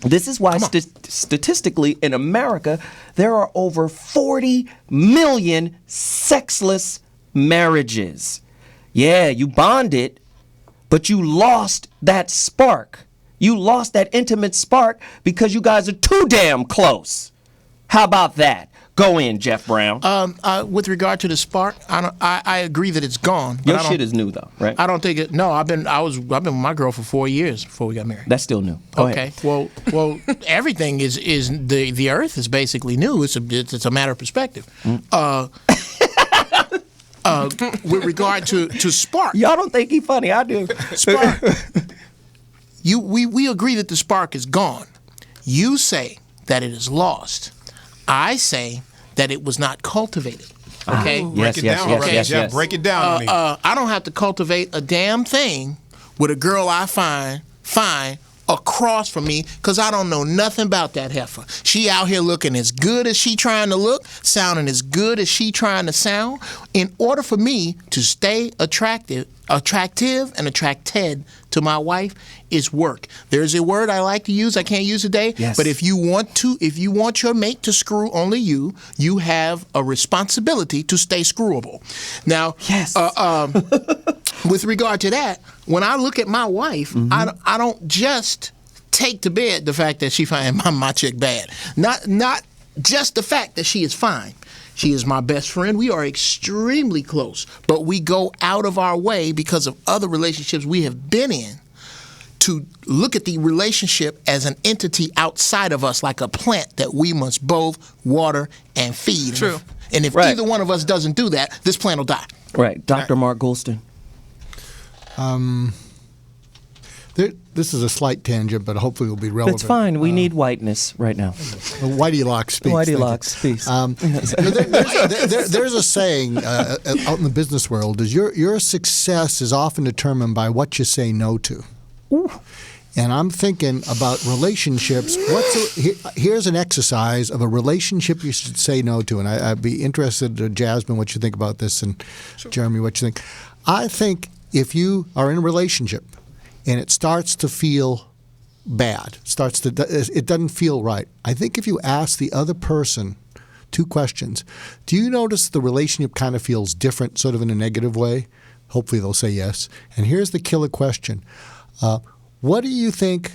This is why statistically in America, there are over 40 million sexless marriages. Yeah, you bonded, but you lost that spark. You lost that intimate spark because you guys are too damn close. How about that? Go in, Jeff Brown. With regard to the spark, I agree that it's gone. Your shit is new though, right? I don't think it. No, I've been with my girl for 4 years before we got married. That's still new. Go okay. ahead. Well, everything is the earth is basically new. It's a matter of perspective. With regard to spark, Y'all don't think he funny? I do. spark. We agree that the spark is gone. You say that it is lost. I say that it was not cultivated. Okay. Break it down, Brother Jeff. Break it down to me. I don't have to cultivate a damn thing with a girl I find across from me because I don't know nothing about that heifer. She out here looking as good as she trying to look, sounding as good as she trying to sound. In order for me to stay attractive and attracted to my wife is work. There's a word I like to use. I can't use today. Yes. But if you want your mate to screw only you have a responsibility to stay screwable. Now, yes. With regard to that, when I look at my wife, I don't just take to bed the fact that she find my chick bad. Not just the fact that she is fine. She is my best friend. We are extremely close, but we go out of our way because of other relationships we have been in to look at the relationship as an entity outside of us, like a plant that we must both water and feed. True. And if either one of us doesn't do that, this plant will die. Right. Dr. Mark Goulston. This is a slight tangent, but hopefully will be relevant. That's fine. We need whiteness right now. Whitey Lock speaks. Whitey Lock speaks. There's a saying out in the business world: is your success is often determined by what you say no to. Ooh. And I'm thinking about relationships. Here's an exercise of a relationship you should say no to, and I'd be interested, Jasmine, what you think about this, and Jeremy, what you think. I think if you are in a relationship and it starts to feel bad, it doesn't feel right, I think if you ask the other person 2 questions, do you notice the relationship kind of feels different, sort of in a negative way? Hopefully they'll say yes. And here's the killer question. What do you think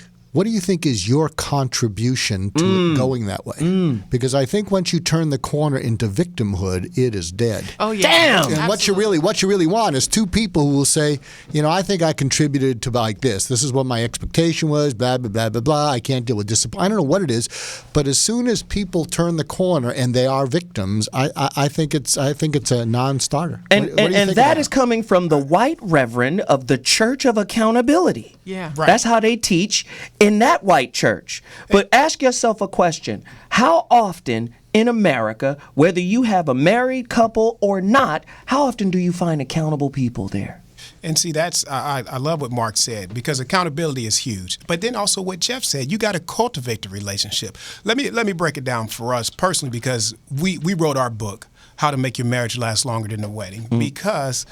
is your contribution to it going that way? Because I think once you turn the corner into victimhood, it is dead. Oh yeah. Damn. And what you really want is 2 people who will say, I think I contributed to like this. This is what my expectation was, blah, blah, blah, blah, blah. I can't deal with discipline. I don't know what it is. But as soon as people turn the corner and they are victims, I think it's a non-starter. And that is coming from the white reverend of the Church of Accountability. Yeah. Right. That's how they teach in that white church. But ask yourself a question. How often in America, whether you have a married couple or not, how often do you find accountable people there? And see, I love what Mark said, because accountability is huge. But then also what Geoff said, you got to cultivate the relationship. Let me break it down for us personally, because we wrote our book, How to Make Your Marriage Last Longer Than a Wedding, because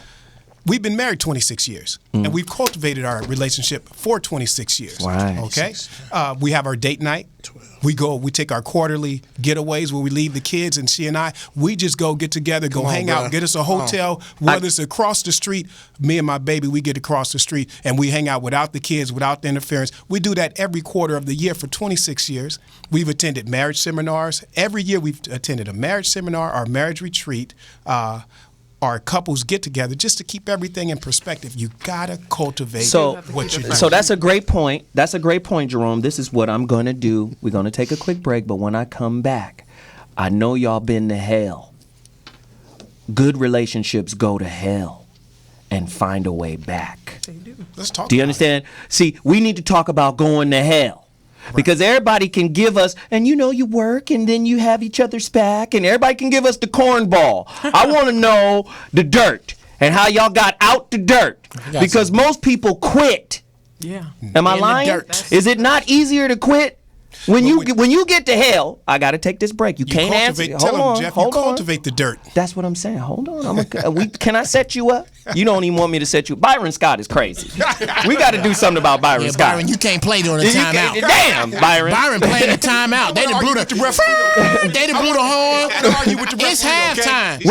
we've been married 26 years, and we've cultivated our relationship for 26 years. Right. Okay? We have our date night. We take our quarterly getaways where we leave the kids, and she and I, we just go get together, go hang out, get us a hotel, whether it's across the street. Me and my baby, we get across the street, and we hang out without the kids, without the interference. We do that every quarter of the year for 26 years. We've attended marriage seminars. Every year we've attended a marriage seminar or marriage retreat. Our couples get together just to keep everything in perspective. You gotta cultivate what you're doing. So that's a great point. That's a great point, Jerome. This is what I'm gonna do. We're gonna take a quick break, but when I come back, I know y'all been to hell. Good relationships go to hell and find a way back. They do. Let's talk. Do you understand? See, we need to talk about going to hell. Because everybody can give us, and you work, and then you have each other's back, and everybody can give us the cornball. I want to know the dirt and how y'all got out the dirt. Because most people quit. Yeah. Am I In the lying? dirt. Is it not easier to quit? When you get to hell, I got to take this break. You can't answer. Tell him, Geoff, you cultivate the dirt. That's what I'm saying. Hold on. Can I set you up? You don't even want me to set you up. Byron Scott is crazy. We got to do something about Byron Scott. Byron, you can't play during the timeout. Damn, Byron. Byron playing the timeout. They done blew the horn. It's halftime.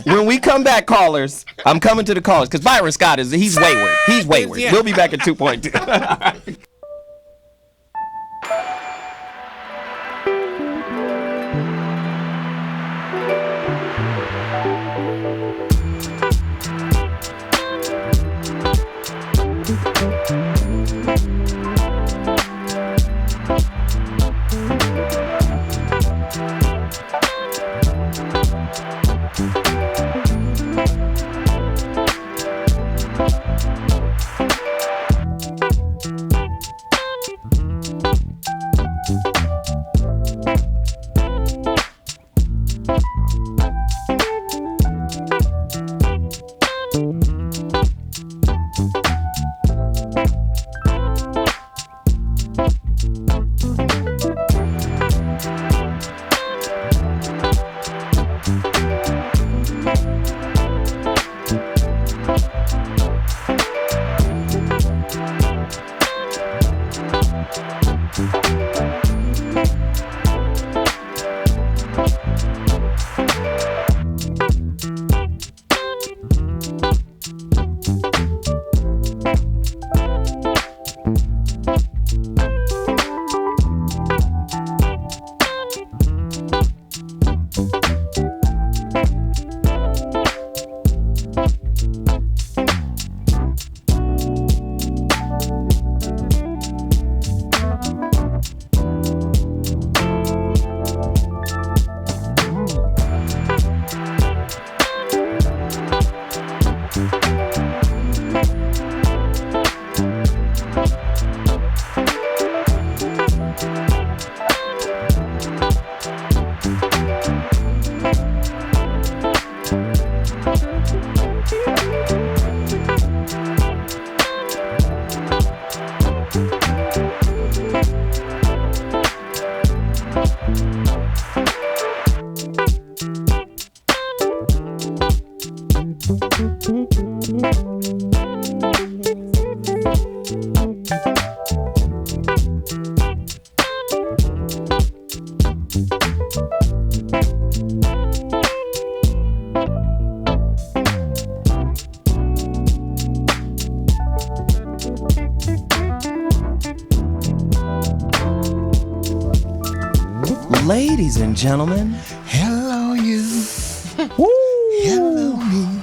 When we come back, callers, I'm coming to the callers because Byron Scott he's wayward. He's wayward. Yeah. We'll be back at 2.2. Ladies and gentlemen, Hello, you. woo, Hello, me.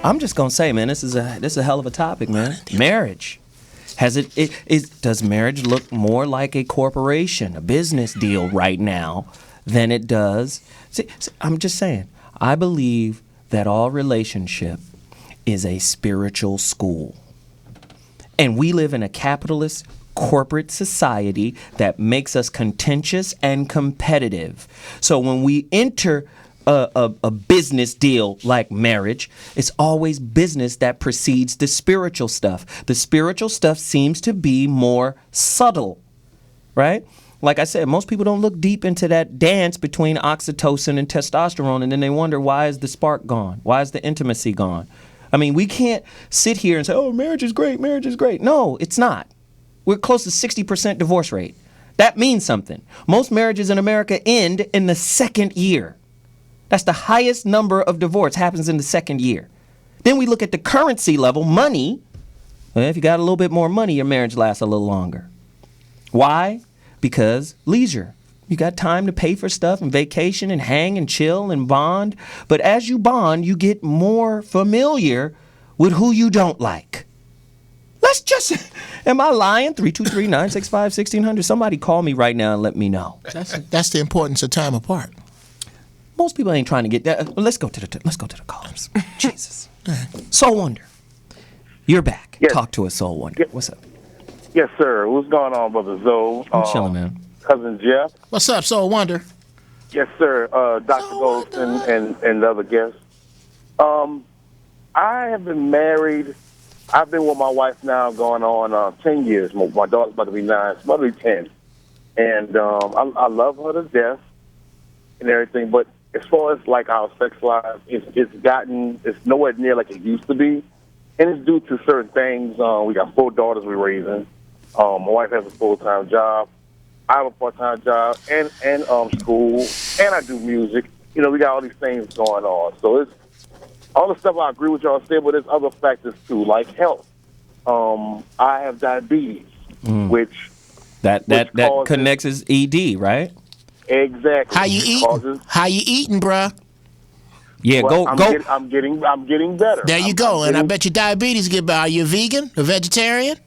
I'm just gonna say, man, this is a hell of a topic, man. Marriage. Does marriage look more like a corporation, a business deal right now than it does? See, I'm just saying, I believe that all relationship is a spiritual school. And we live in a capitalist corporate society that makes us contentious and competitive. So when we enter a business deal like marriage. It's always business that precedes the spiritual stuff. The spiritual stuff seems to be more subtle, right? Like I said, most people don't look deep into that dance between oxytocin and testosterone, and then they wonder, why is the spark gone? Why is the intimacy gone? I mean, we can't sit here and say, oh, marriage is great, marriage is great. No, it's not. We're close to 60% divorce rate. That means something. Most marriages in America end in the second year. That's the highest number of divorce happens in the second year. Then we look at the currency level, money. Well, if you got a little bit more money, your marriage lasts a little longer. Why? Because leisure. You got time to pay for stuff and vacation and hang and chill and bond. But as you bond, you get more familiar with who you don't like. Let's just, am I lying? 323-965-1600. Somebody call me right now and let me know. That's the importance of time apart. Most people ain't trying to get that. Well, let's go to the callers. Jesus. Soul Wonder, you're back. Yes. Talk to us, Soul Wonder. Yes. What's up? Yes, sir. What's going on, Brother Zoe? I'm chilling, man. Cousin Geoff. What's up, Soul Wonder? Yes, sir. Dr. Goulston and the other guests. I have been married. I've been with my wife now going on 10 years. My daughter's about to be 9. It's about to be 10. And I love her to death and everything, but as far as like our sex life, it's nowhere near like it used to be, and it's due to certain things. We got 4 daughters we're raising. My wife has a full-time job. I have a part-time job and school, and I do music. You know, we got all these things going on. So it's all the stuff I agree with y'all saying, but there's other factors too, like health. I have diabetes, which that connects as ED, right? Exactly. How you eating? How you eating, bruh? Yeah, well, go. I'm getting better. There you go. And I bet your diabetes get better. Are you a vegan? A vegetarian?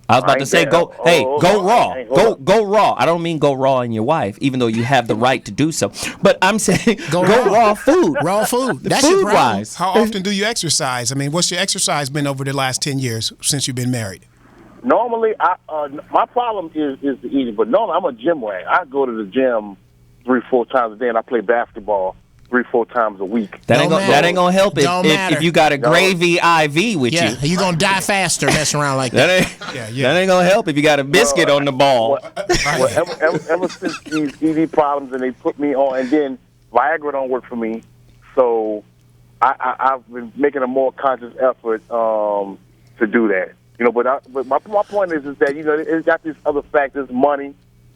I was about to say, go raw. Go raw. I don't mean go raw in your wife, even though you have the right to do so. But I'm saying go raw food. Raw food. That's food your problem. wise. How often do you exercise? I mean, what's your exercise been over the last 10 years since you've been married? Normally, my problem is the eating. But normally, I'm a gym rat. I go to the gym 3-4 times a day, and I play basketball 3-4 times a week. That ain't gonna help if you got a gravy IV with you. You're gonna die faster messing around like that. That ain't gonna help if you got a biscuit on the ball. Ever since these ED problems, and they put me on, and then Viagra don't work for me, so I've been making a more conscious effort to do that. You know, but my point is that, you know, it's got these other factors. Money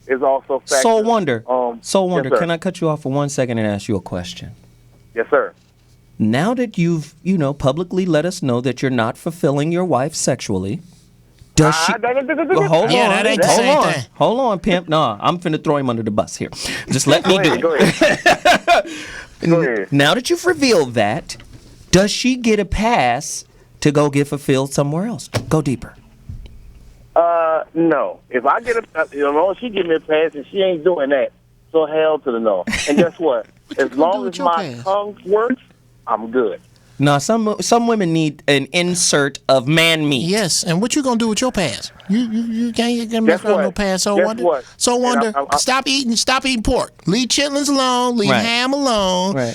is also factors. Soul Wonder. Soul Wonder, yes, can I cut you off for 1 second and ask you a question? Yes, sir. Now that you've, publicly let us know that you're not fulfilling your wife sexually, does she... Hold on, pimp. No, I'm finna throw him under the bus here. Just let me do it. Go ahead. Now that you've revealed that, does she get a pass to go get fulfilled somewhere else? Go deeper. No. If I get she give me a pass, and she ain't doing that. So hell to the no. And guess what? As long as my tongue works, I'm good. No, some women need an insert of man meat. Yes, and what you gonna do with your pass? You can't mess around no pass. So Wonder. So Wonder, stop eating pork. Leave chitlins alone. Leave ham alone. Right.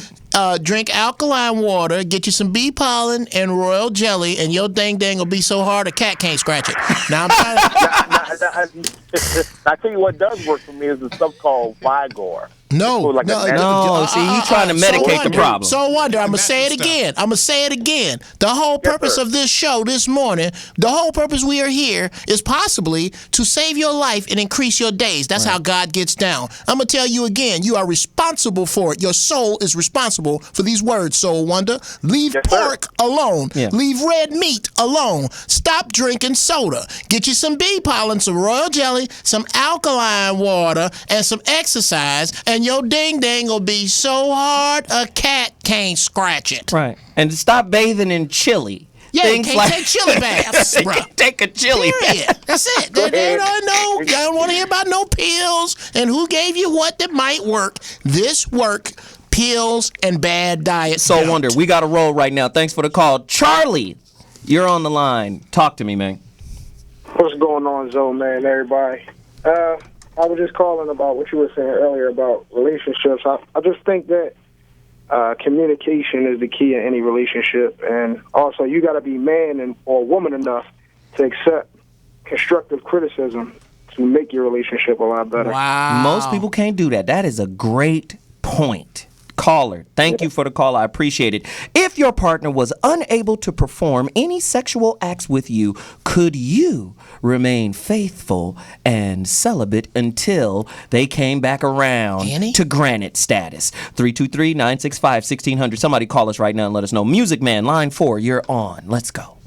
Drink alkaline water. Get you some bee pollen and royal jelly, and your dang will be so hard a cat can't scratch it. Now I'm trying to. I tell you what does work for me is the stuff called Vigor. No. See, he's trying to medicate the problem. So Wonder, I'm going to say it again. The whole purpose of this show this morning, the whole purpose we are here is possibly to save your life and increase your days. That's how God gets down. I'm going to tell you again, you are responsible for it. Your soul is responsible for these words, Soul Wonder. Leave pork alone. Yeah. Leave red meat alone. Stop drinking soda. Get you some bee pollen, some royal jelly, some alkaline water, and some exercise, and your ding will be so hard a cat can't scratch it. Right. And stop bathing in chili. Yeah, you can't take chili baths, bro. Take a chili bath. That's it. They don't want to hear about no pills and who gave you what that might work. This work, pills and bad diet. So Wonder, we got to roll right now. Thanks for the call. Charlie, you're on the line. Talk to me, man. What's going on, Zoe, man, everybody? I was just calling about what you were saying earlier about relationships. I just think that communication is the key in any relationship, and also you got to be man or woman enough to accept constructive criticism to make your relationship a lot better. Wow. Most people can't do that. That is a great point. Caller, thank you for the call. I appreciate it. If your partner was unable to perform any sexual acts with you, could you remain faithful and celibate until they came back around to granite status? 323-965-1600. Somebody call us right now and let us know. Music Man, line 4, you're on. Let's go.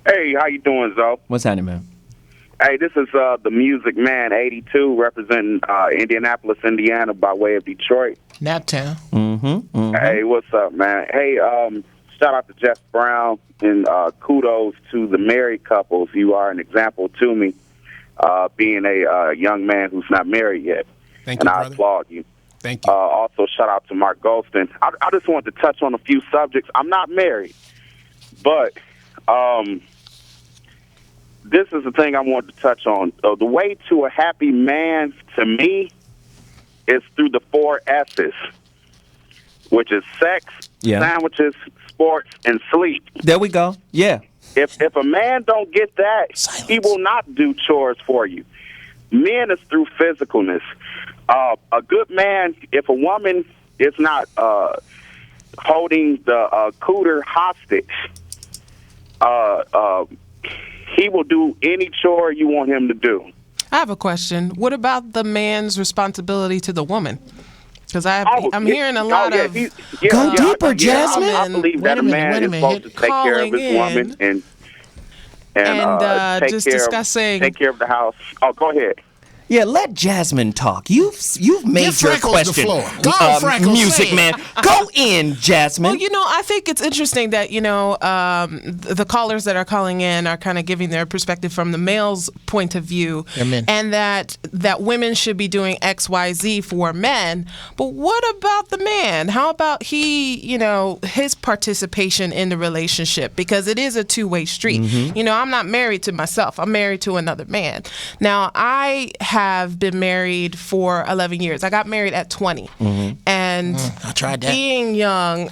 Hey, how you doing, Zoe? What's happening, man? Hey, this is the Music Man 82 representing Indianapolis, Indiana by way of Detroit. Naptown. Hey, what's up, man? Hey, shout out to Jeff Brown and kudos to the married couples. You are an example to me, being a young man who's not married yet. Thank you, brother. I applaud you. Thank you. Also, shout out to Mark Goulston. I just wanted to touch on a few subjects. I'm not married, but this is the thing I wanted to touch on. The way to a happy man, to me, is through the 4 S's, which is sex, sandwiches, sports, and sleep. There we go. Yeah. If a man don't get that, he will not do chores for you. Men is through physicalness. A good man, if a woman is not holding the cooter hostage, he will do any chore you want him to do. I have a question. What about the man's responsibility to the woman? Because I'm hearing a lot of... Go deeper, Jasmine. I believe that a man is supposed to take care of his woman and take just care discussing... take care of the house. Oh, go ahead. Yeah, let Jasmine talk. You've made Give your Freckles question. the floor. Go on, Freckles, Music say it. Man. Go in, Jasmine. Well, I think it's interesting that, the callers that are calling in are kind of giving their perspective from the male's point of view. Amen. And that women should be doing X, Y, Z for men. But what about the man? How about his participation in the relationship? Because it is a two-way street. I'm not married to myself. I'm married to another man. Now, I have been married for 11 years. I got married at 20. And I tried that. Being young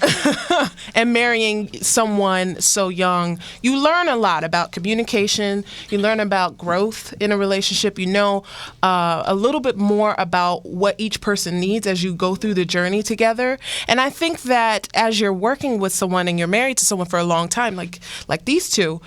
and marrying someone so young, you learn a lot about communication. You learn about growth in a relationship. You know a little bit more about what each person needs as you go through the journey together. And I think that as you're working with someone and you're married to someone for a long time, like these two,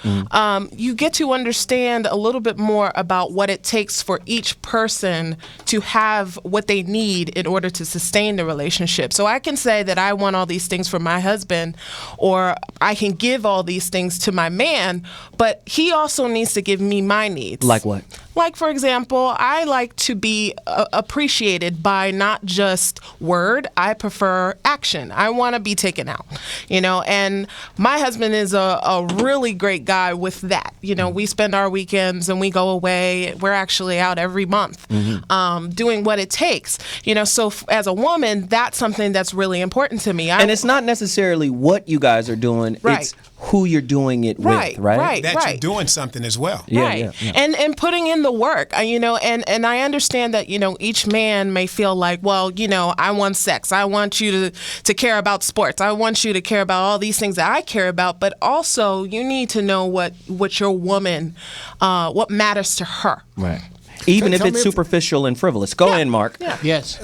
you get to understand a little bit more about what it takes for each person to have what they need in order to sustain the relationship. So I can say that I want all these things for my husband, or I can give all these things to my man, but he also needs to give me my needs. Like what? Like, for example, I like to be appreciated by not just word. I prefer action. I want to be taken out, and my husband is a really great guy with that. We spend our weekends and we go away. We're actually out every month doing what it takes. So as a woman, that's something that's really important to me. And it's not necessarily what you guys are doing. Right. It's who you're doing it with, right? That you're doing something as well. Yeah. And putting in the work, and I understand that, each man may feel like, well, I want sex. I want you to care about sports. I want you to care about all these things that I care about, but also you need to know what your woman, what matters to her. Right. Even if it's superficial and frivolous. Go in, Mark. Yeah. Yes.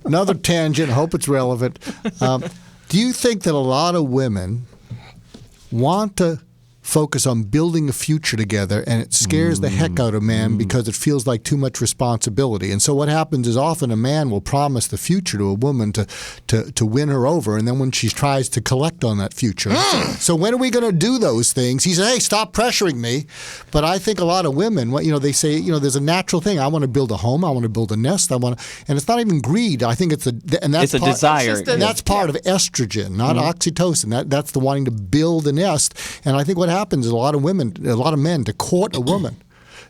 Another tangent. Hope it's relevant. Do you think that a lot of women want to focus on building a future together, and it scares the heck out of man because it feels like too much responsibility? And so what happens is often a man will promise the future to a woman to win her over, and then when she tries to collect on that future, so when are we going to do those things? He said, "Hey, stop pressuring me." But I think a lot of women, they say, there's a natural thing. I want to build a home. I want to build a nest. And it's not even greed. I think it's a desire. And that's part of estrogen, not oxytocin. That's the wanting to build a nest. And I think what happens is a lot of men, to court a woman,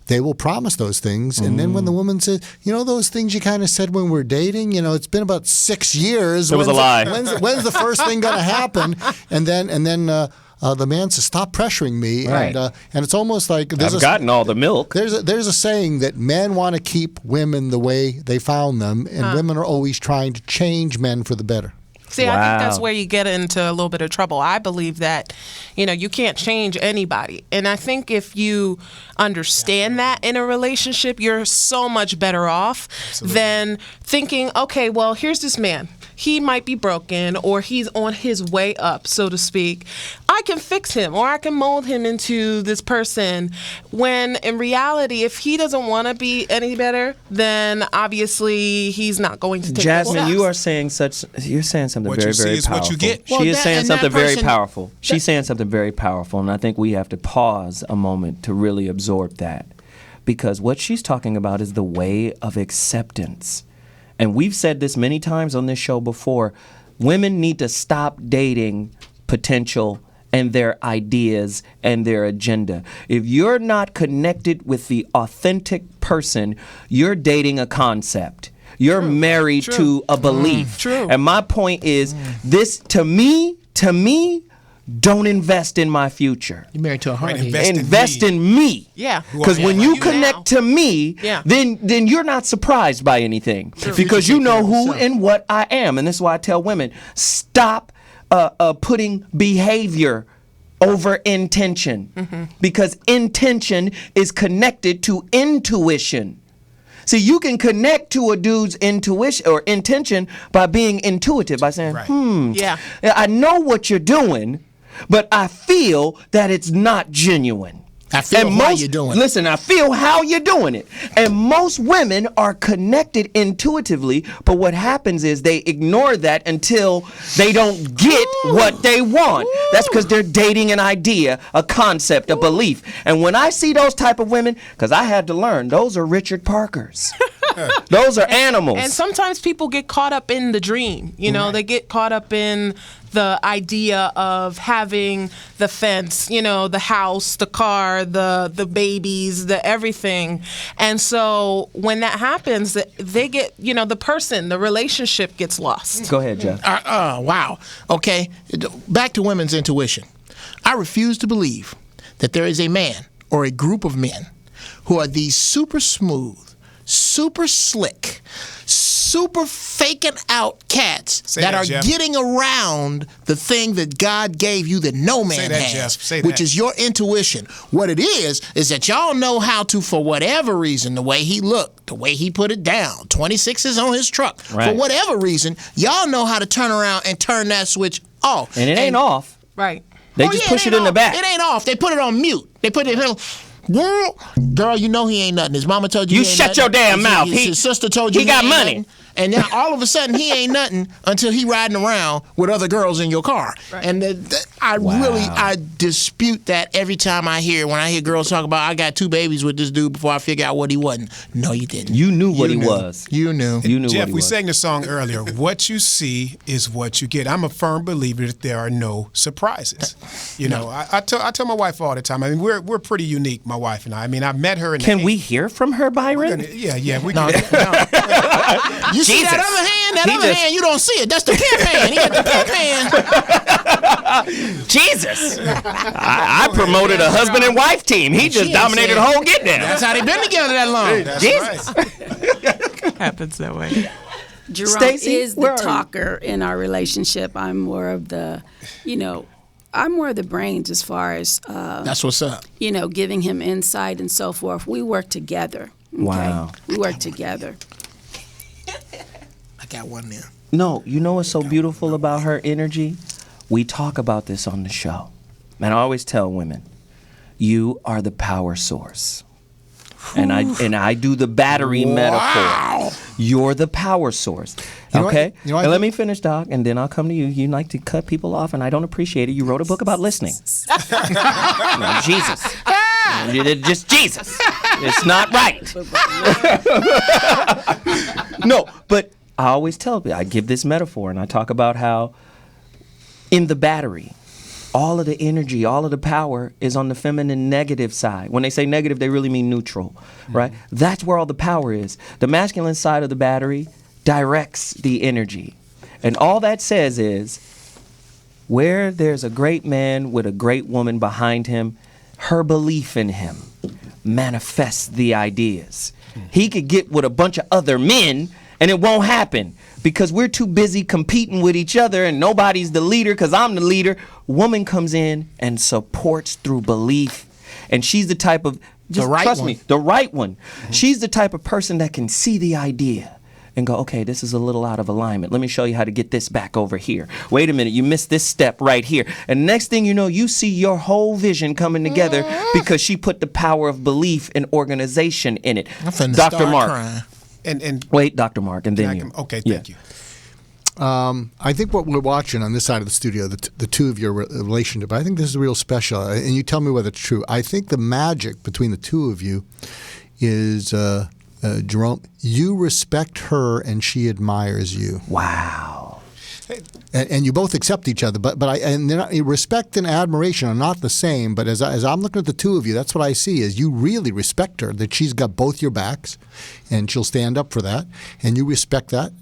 they will promise those things, and then when the woman says, those things you kind of said when we were dating, it's been about 6 years. It was a lie. When's the first thing going to happen? And then the man says, "Stop pressuring me," Right. and it's almost like I've gotten all the milk. There's a saying that men want to keep women the way they found them, and women are always trying to change men for the better. See, I think that's where you get into a little bit of trouble. I believe that, you can't change anybody. And I think if you understand that in a relationship, you're so much better off than thinking, okay, well, here's this man. He might be broken or he's on his way up, so to speak. I can fix him or I can mold him into this person, when in reality, if he doesn't want to be any better, then obviously he's not going to take Jasmine, the you are saying you're saying something What very, you see very is powerful. what you get. She is saying something very powerful. She's She's saying something very powerful, and I think we have to pause a moment to really absorb that. Because what she's talking about is the way of acceptance. And we've said this many times on this show before. Women need to stop dating potential and their ideas and their agenda. If you're not connected with the authentic person, you're dating a concept. You're married to a belief. And my point is, this, to me, don't invest in my future. You're married to a heart. Invest in me. Yeah. Because when you connect to me, then you're not surprised by anything. Because you know who and what I am. And this is why I tell women, stop putting behavior over intention. Because intention is connected to intuition. See, you can connect to a dude's intuition or intention by being intuitive, by saying, I know what you're doing, but I feel that it's not genuine. I feel how you're doing it. Listen, I feel how you're doing it. And most women are connected intuitively, but what happens is they ignore that until they don't get what they want. That's because they're dating an idea, a concept, a belief. And when I see those type of women, because I had to learn, those are Richard Parkers. Those are animals. And sometimes people get caught up in the dream. They get caught up in the idea of having the fence, the house, the car, the babies, the everything. And so when that happens, they get, the relationship gets lost. Go ahead, Geoff. Wow. Okay. Back to women's intuition. I refuse to believe that there is a man or a group of men who are these super smooth, super slick, super faking out cats that are Geoff. getting around the thing that God gave you that no man has, which is your intuition. What it is that y'all know how to, for whatever reason, the way he looked, the way he put it down, 26 is on his truck. Right. For whatever reason, y'all know how to turn around and turn that switch off. And it ain't off. Right. They just push it in the back. It ain't off. They put it on mute. They put it in. Girl, you know he ain't nothing. His mama told you You he ain't shut nothing. your damn mouth. His sister told you he got ain't money. Nothing. And now all of a sudden he ain't nothing until he riding around with other girls in your car. Right. And I dispute that every time I hear, when I hear girls talk about, I got 2 babies with this dude before I figure out what he wasn't. No, you didn't. You knew what he was. You knew. You knew Geoff, what he we was. sang the song earlier. What you see is what you get. I'm a firm believer that there are no surprises. I tell my wife all the time. I mean, we're pretty unique, my wife and I. I mean, I met her in. Can we hear from her, Byron? We no, can. no. You see that other hand? That other hand, you don't see it. That's the camp hand. He got the camp hand. Jesus. I promoted a husband and wife team. He just dominated the whole get down. That's how they been together that long. Jesus. Right. Happens that way. Jerome Stacey, is the talker in our relationship. I'm more of the, I'm more of the brains as far as that's what's up. Giving him insight and so forth. We work together. Okay? Wow. We work together. I got one there. No, you know what's so beautiful about her energy? We talk about this on the show. And I always tell women, you are the power source. And I do the battery metaphor. You're the power source. Okay? And let me finish, Doc, and then I'll come to you. You like to cut people off, and I don't appreciate it. You wrote a book about listening. No, Jesus. Just Jesus. It's not right. No, but I always tell people, I give this metaphor, and I talk about how in the battery, all of the energy, all of the power is on the feminine negative side. When they say negative, they really mean neutral, right? That's where all the power is. The masculine side of the battery directs the energy. And all that says is, Where there's a great man with a great woman behind him, her belief in him manifests the ideas. He could get with a bunch of other men and it won't happen because we're too busy competing with each other and nobody's the leader because I'm the leader. Woman comes in and supports through belief. And she's the type of, just trust me, the right one. She's the type of person that can see the idea and go, okay, this is a little out of alignment. Let me show you how to get this back over here. Wait a minute, you missed this step right here. And next thing you know, you see your whole vision coming together because she put the power of belief and organization in it. Dr. Mark. And wait, Dr. Mark, and then you. Okay, thank you. I think what we're watching on this side of the studio, the two of your relationship, I think this is real special. And you tell me whether it's true. I think the magic between the two of you is, Jerome, you respect her and she admires you. Wow. And you both accept each other, but respect and admiration are not the same. But as I'm looking at the two of you, that's what I see is you really respect her, that she's got both your backs, and she'll stand up for that, and you respect that.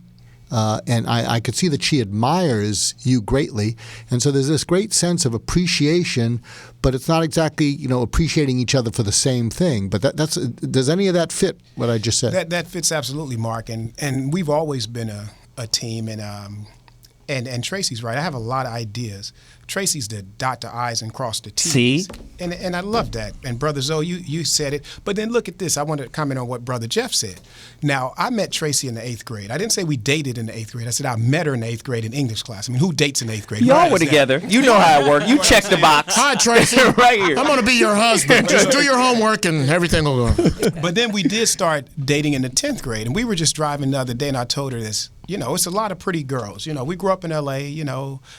And I could see that she admires you greatly, and so there's this great sense of appreciation, but it's not exactly appreciating each other for the same thing. But does any of that fit what I just said? That fits absolutely, Mark, and we've always been a team, and Tracy's right. I have a lot of ideas. Tracy's the dot the I's and cross the T's. See? And I love that. And Brother Zoe, you said it. But then look at this. I want to comment on what Brother Geoff said. Now, I met Tracy in the 8th grade. I didn't say we dated in the 8th grade. I said I met her in the 8th grade in English class. I mean, who dates in 8th grade? Y'all were together. You know how it works. You check the box. Hi, Tracy. Right here. I'm going to be your husband. Just do your homework and everything will go. But then we did start dating in the 10th grade. And we were just driving the other day, and I told her this. It's a lot of pretty girls. We grew up in L.A.,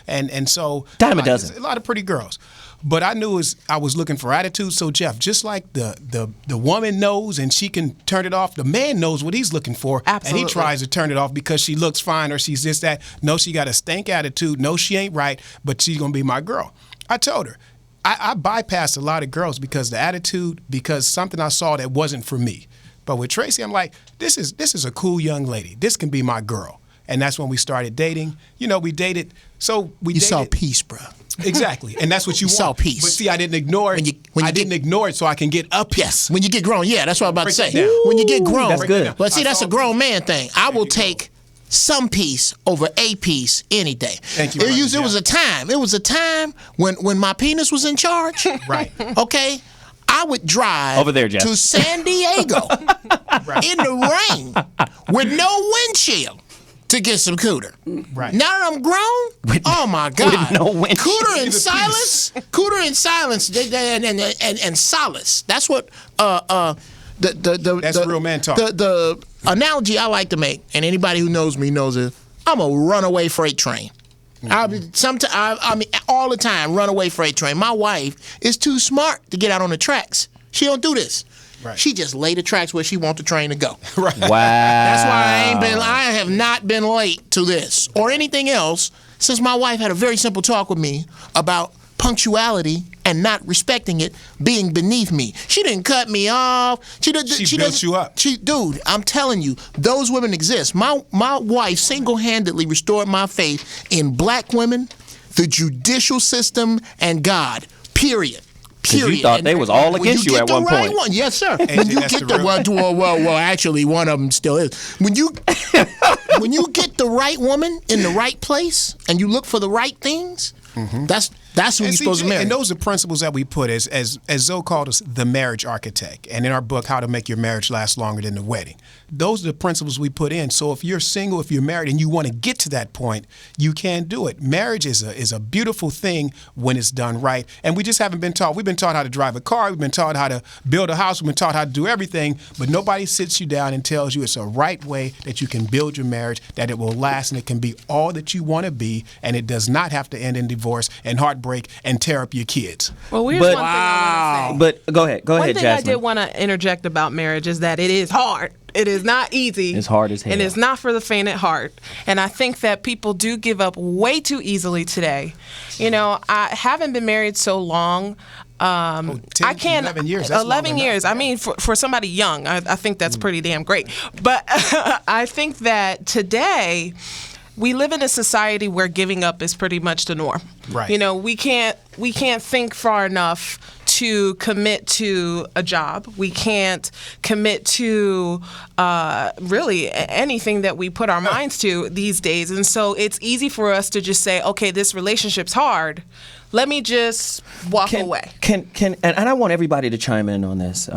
and so dime a dozen. A lot of pretty girls. But I knew I was looking for attitude. So, Geoff, just like the woman knows and she can turn it off, the man knows what he's looking for. Absolutely. And he tries to turn it off because she looks fine or she's this, that. No, she got a stank attitude. No, she ain't right, but she's going to be my girl. I told her. I bypassed a lot of girls because the attitude, because something I saw that wasn't for me. But with Tracy, I'm like, this is a cool young lady. This can be my girl. And that's when we started dating. We dated. So we dated. saw peace, bro. Exactly. And that's what you want. Saw peace. But see, I didn't ignore it. I didn't ignore it so I can get up. Yes. When you get grown. Yeah, that's what I'm about to say. When you get grown. That's good. But see, that's a grown man thing. I will take some peace over a piece any day. Thank you. It was a time. It was a time when my penis was in charge. Right. Okay. I would drive over there, Jeff, to San Diego in the rain with no windshield to get some cooter. Right. Now that I'm grown, oh my God. With no windshield. Cooter and silence. Cooter and silence and solace. That's what that's real man talk. The analogy I like to make, and anybody who knows me knows it, I'm a runaway freight train. I mean, all the time, runaway freight train. My wife is too smart to get out on the tracks. She don't do this. Right. She just lay the tracks where she want the train to go. Right. Wow. That's why I have not been late to this or anything else since my wife had a very simple talk with me about punctuality and not respecting it being beneath me. She didn't cut me off. She built you up. Dude, I'm telling you, those women exist. My wife single-handedly restored my faith in black women, the judicial system, and God. Period. You thought they was all against you at one point. Yes, sir. When you get well, actually, one of them still is. When you get the right woman in the right place and you look for the right things, that's who you're supposed to marry. And those are principles that we put as Zoe called us, the marriage architect. And in our book, How to Make Your Marriage Last Longer Than the Wedding. Those are the principles we put in. So if you're single, if you're married, and you want to get to that point, you can do it. Marriage is a beautiful thing when it's done right. And we just haven't been taught. We've been taught how to drive a car. We've been taught how to build a house. We've been taught how to do everything. But nobody sits you down and tells you it's a right way that you can build your marriage, that it will last, and it can be all that you want to be, and it does not have to end in divorce and heartbreak and tear up your kids. Well, here's one thing I want to say. But go ahead, One thing Jasmine. I did want to interject about marriage is that it is hard. It is not easy. It's hard as hell. And it's not for the faint at heart. And I think that people do give up way too easily today. I haven't been married so long. 10, I can't. 11 years. That's 11 years. I mean, for somebody young, I think that's pretty damn great. But I think that today, we live in a society where giving up is pretty much the norm. Right. You know, we can't think far enough to commit to a job. We can't commit to really anything that we put our minds to these days. And so it's easy for us to just say, okay, this relationship's hard. Let me just walk away. And I want everybody to chime in on this.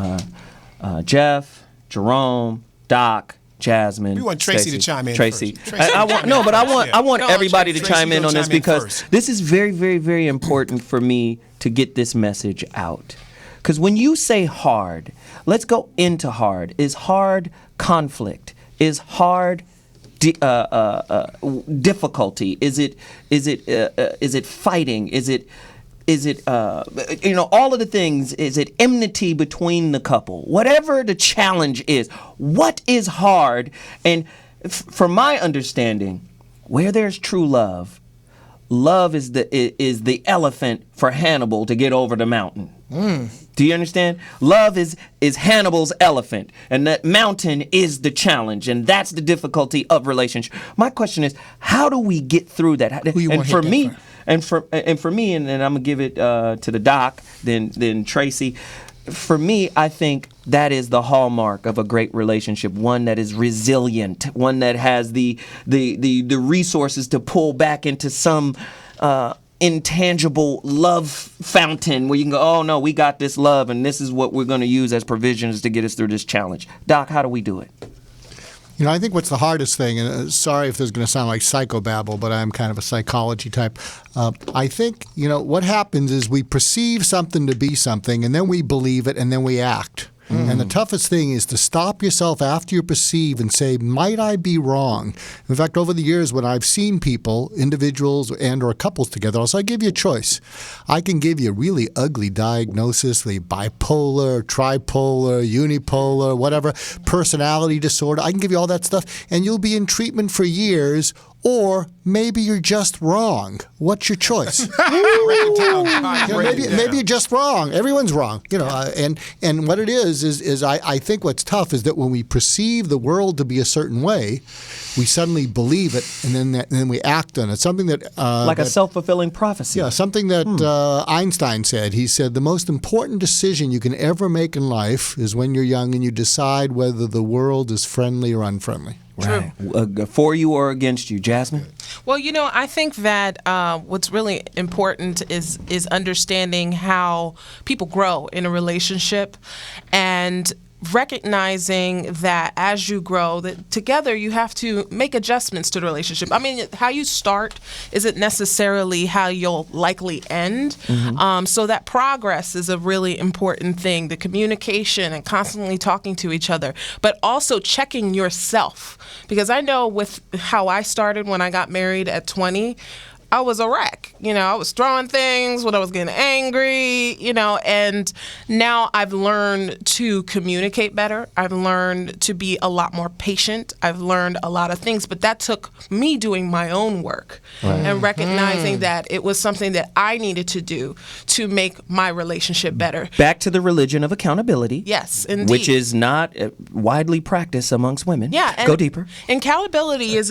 Geoff, Jerome, Doc, Jasmine. We want Tracy Stacey, to chime in Tracy. first. Tracy. I want everybody to Tracy chime in gonna on this chime in because first. this is very, very, very important for me to get this message out. Because when you say hard, let's go into hard. Is hard conflict? Is hard difficulty? Is it fighting? Is it all of the things? Is it enmity between the couple? Whatever the challenge is, what is hard? And from my understanding, where there's true love, love is the elephant for Hannibal to get over the mountain. Do you understand? Love is Hannibal's elephant, and that mountain is the challenge, and that's the difficulty of relationship. My question is, how do we get through that? And for me, and I'm gonna give it to the Doc, then Tracy. For me, I think that is the hallmark of a great relationship, one that is resilient, one that has the resources to pull back into some intangible love fountain where you can go, oh no, we got this love, and this is what we're going to use as provisions to get us through this challenge. Doc, how do we do it? I think what's the hardest thing, and sorry if this is going to sound like psychobabble, but I'm kind of a psychology type. I think, what happens is we perceive something to be something, and then we believe it, and then we act. And the toughest thing is to stop yourself after you perceive and say, might I be wrong? In fact, over the years when I've seen people, individuals and or couples together, I'll say, I give you a choice. I can give you a really ugly diagnosis, the bipolar, tripolar, unipolar, whatever, personality disorder. I can give you all that stuff, and you'll be in treatment for years. Or maybe you're just wrong. What's your choice? Maybe you're just wrong. Everyone's wrong. And what it is I think what's tough is that when we perceive the world to be a certain way, we suddenly believe it, and then we act on it. Something that like a self-fulfilling prophecy. Yeah, something that Einstein said. He said the most important decision you can ever make in life is when you're young and you decide whether the world is friendly or unfriendly. Right. For you or against you, Jasmine? Well, I think that what's really important is understanding how people grow in a relationship and recognizing that as you grow, that together you have to make adjustments to the relationship. I mean, how you start isn't necessarily how you'll likely end. So that progress is a really important thing, the communication and constantly talking to each other, but also checking yourself. Because I know with how I started when I got married at 20, I was a wreck. I was throwing things when I was getting angry, and now I've learned to communicate better. I've learned to be a lot more patient. I've learned a lot of things, but that took me doing my own work and recognizing that it was something that I needed to do to make my relationship better. Back to the religion of accountability. Yes, indeed. Which is not widely practiced amongst women. Yeah. Go deeper. Accountability is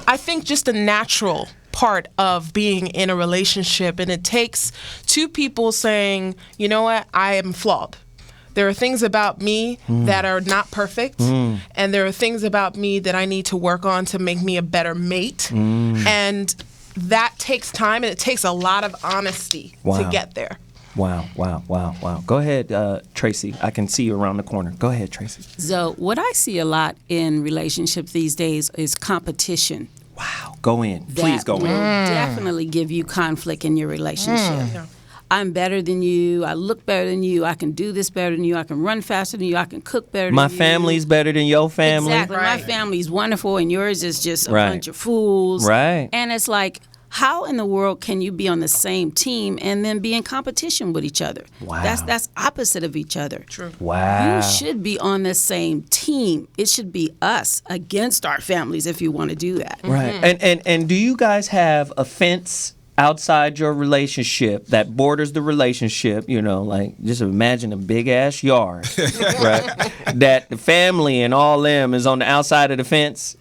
I think just a natural part of being in a relationship, and it takes two people saying, you know what, I am flawed. There are things about me that are not perfect, and there are things about me that I need to work on to make me a better mate. And that takes time, and it takes a lot of honesty to get there. Wow. Go ahead, Tracy. I can see you around the corner. Go ahead, Tracy. So what I see a lot in relationships these days is competition. Wow. Go in. Please go in. That will definitely give you conflict in your relationship. I'm better than you. I look better than you. I can do this better than you. I can run faster than you. I can cook better than you. My family's better than your family. Exactly. Right. My family's wonderful, and yours is just a bunch of fools. Right. And it's like, how in the world can you be on the same team and then be in competition with each other? Wow. That's opposite of each other. True. Wow. You should be on the same team. It should be us against our families if you want to do that. Right. And do you guys have a fence outside your relationship that borders the relationship? Like just imagine a big ass yard, right? That the family and all them is on the outside of the fence.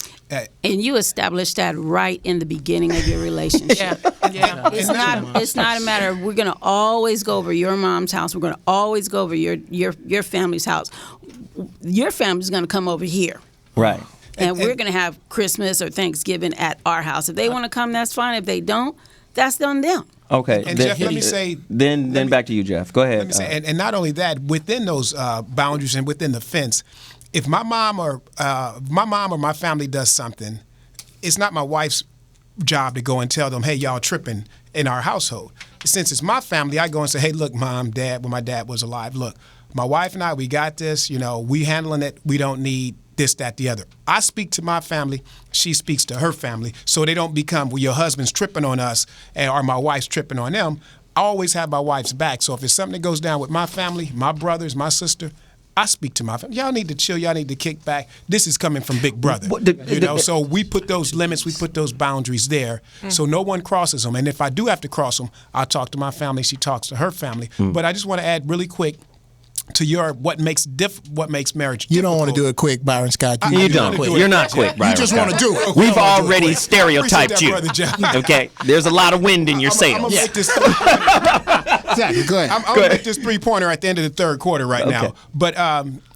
And you establish that right in the beginning of your relationship. Yeah. It's not a matter of we're going to always go over your mom's house. We're going to always go over your family's house. Your family's going to come over here. Right. And we're going to have Christmas or Thanksgiving at our house. If they want to come, that's fine. If they don't, that's on them. Okay. And Jeff, let me say. Then back to you, Jeff. Go ahead. Let me say, and not only that, within those boundaries and within the fence, if my mom or my family does something, it's not my wife's job to go and tell them, hey, y'all tripping in our household. Since it's my family, I go and say, hey, look, Mom, Dad, when my dad was alive, look, my wife and I, we got this. We handling it. We don't need this, that, the other. I speak to my family. She speaks to her family. So they don't become, well, your husband's tripping on us or my wife's tripping on them. I always have my wife's back. So if it's something that goes down with my family, my brothers, my sister, I speak to my family. Y'all need to chill. Y'all need to kick back. This is coming from Big Brother. So we put those limits, we put those boundaries there so no one crosses them. And if I do have to cross them, I'll talk to my family. She talks to her family. But I just want to add really quick to your what makes marriage difficult. You don't want to do it quick, Byron Scott. You don't. You're not quick, Byron. You just want to do it. We've already stereotyped you. Okay? There's a lot of wind in your sails. I'm going to make this Exactly. Go ahead. I'm going to make this three-pointer at the end of the third quarter right now. But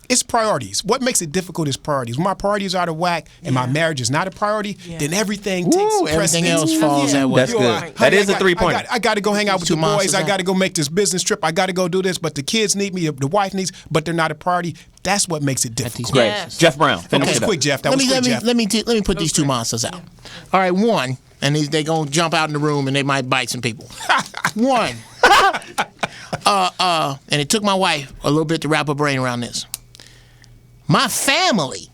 it's priorities. What makes it difficult is priorities. When my priorities are out of whack and my marriage is not a priority, then everything takes precedence. Everything else falls that way. That's good. That is a three-pointer. I got to go hang out with the boys. I got to go make this business trip. I got to go do this. But the kids need me. The wife needs, but they're not a priority. That's what makes it difficult. Great. Yes. Jeff Brown. That was quick, Jeff. Let me put these two monsters out. All right, one, and they gonna jump out in the room and they might bite some people. One, and it took my wife a little bit to wrap her brain around this. My family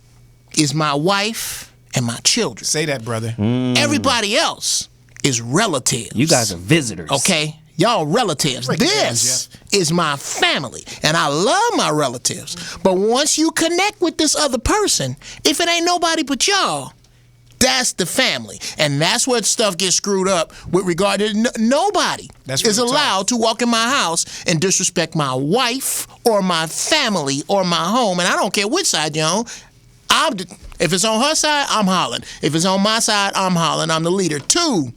is my wife and my children. Say that, brother. Everybody else is relatives. You guys are visitors. Okay? Y'all relatives. This is my family, and I love my relatives. But once you connect with this other person, if it ain't nobody but y'all, that's the family. And that's where stuff gets screwed up with regard to nobody is allowed to walk in my house and disrespect my wife or my family or my home. And I don't care which side you're on. If it's on her side, I'm hollering. If it's on my side, I'm hollering. I'm the leader. Two,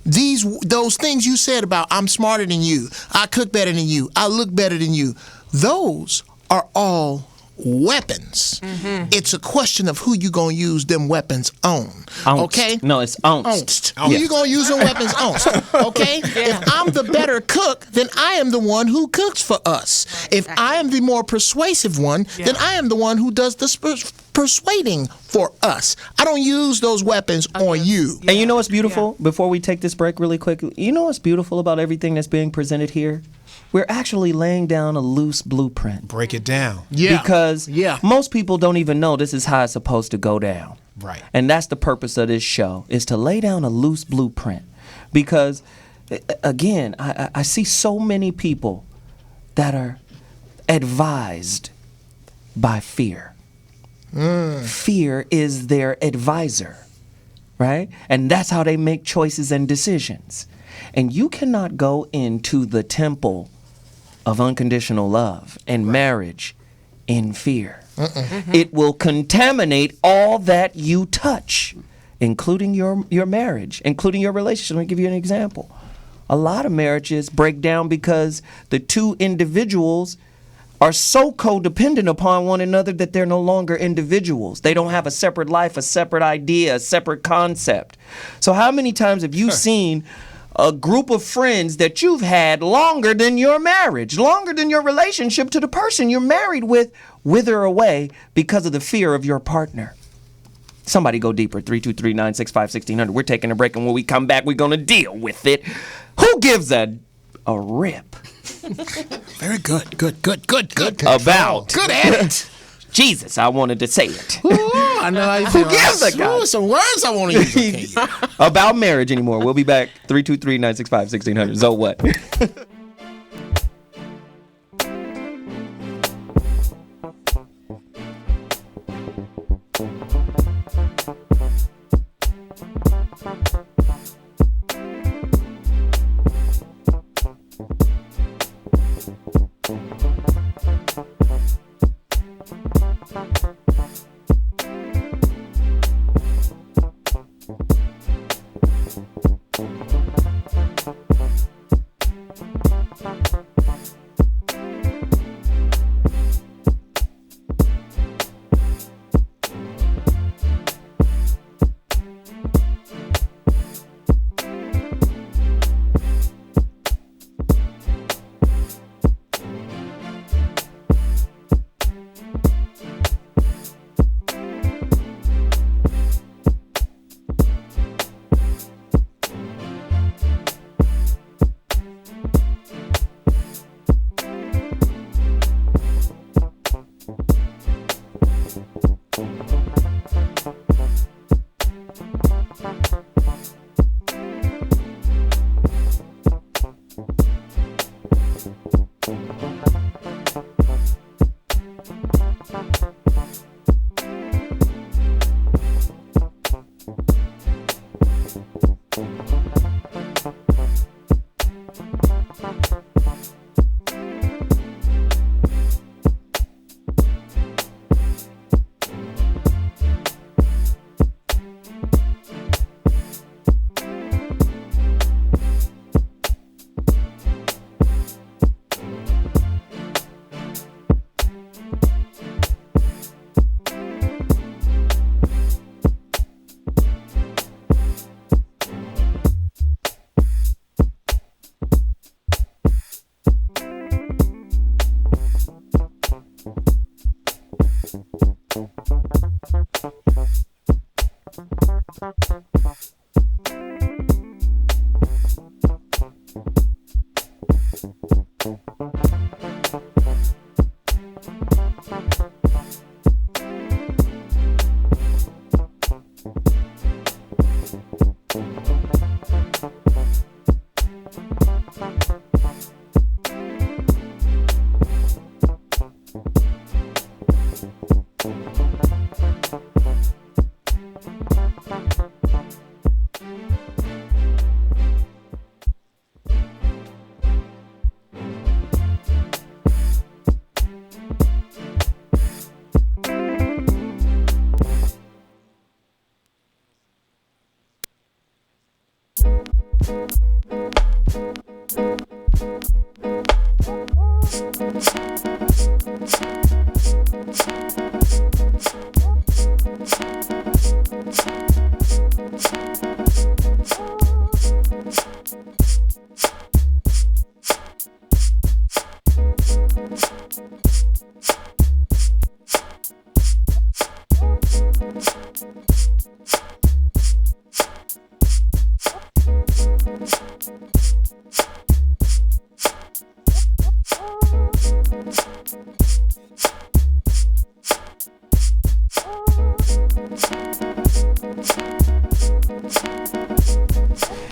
those things you said about I'm smarter than you, I cook better than you, I look better than you, those are all weapons. It's a question of who you gonna use them weapons on. Okay? No, it's ounced. Who you gonna use them weapons on? Okay? If I'm the better cook, then I am the one who cooks for us. If I am the more persuasive one, then I am the one who does the persuading for us. I don't use those weapons on you. And you know what's beautiful? Before we take this break really quick, you know what's beautiful about everything that's being presented here? We're actually laying down a loose blueprint. Break it down. Because most people don't even know this is how it's supposed to go down. Right. And that's the purpose of this show, is to lay down a loose blueprint. Because, again, I see so many people that are advised by fear. Fear is their advisor, right? And that's how they make choices and decisions. And you cannot go into the temple of unconditional love and marriage in fear. It will contaminate all that you touch, including your marriage, including your relationship. Let me give you an example. A lot of marriages break down because the two individuals are so codependent upon one another that they're no longer individuals. They don't have a separate life, a separate idea, a separate concept. So how many times have you seen a group of friends that you've had longer than your marriage, longer than your relationship to the person you're married with, wither away because of the fear of your partner? Somebody go deeper. 323-965-1600. We're taking a break, and when we come back, we're going to deal with it. Who gives a rip? Very good. Good. About. Good at it. Jesus, I wanted to say it. Ooh, I know how you Who feel. gives a God? Some words I want to use. Okay. About marriage anymore. We'll be back. 323-965-1600. So what?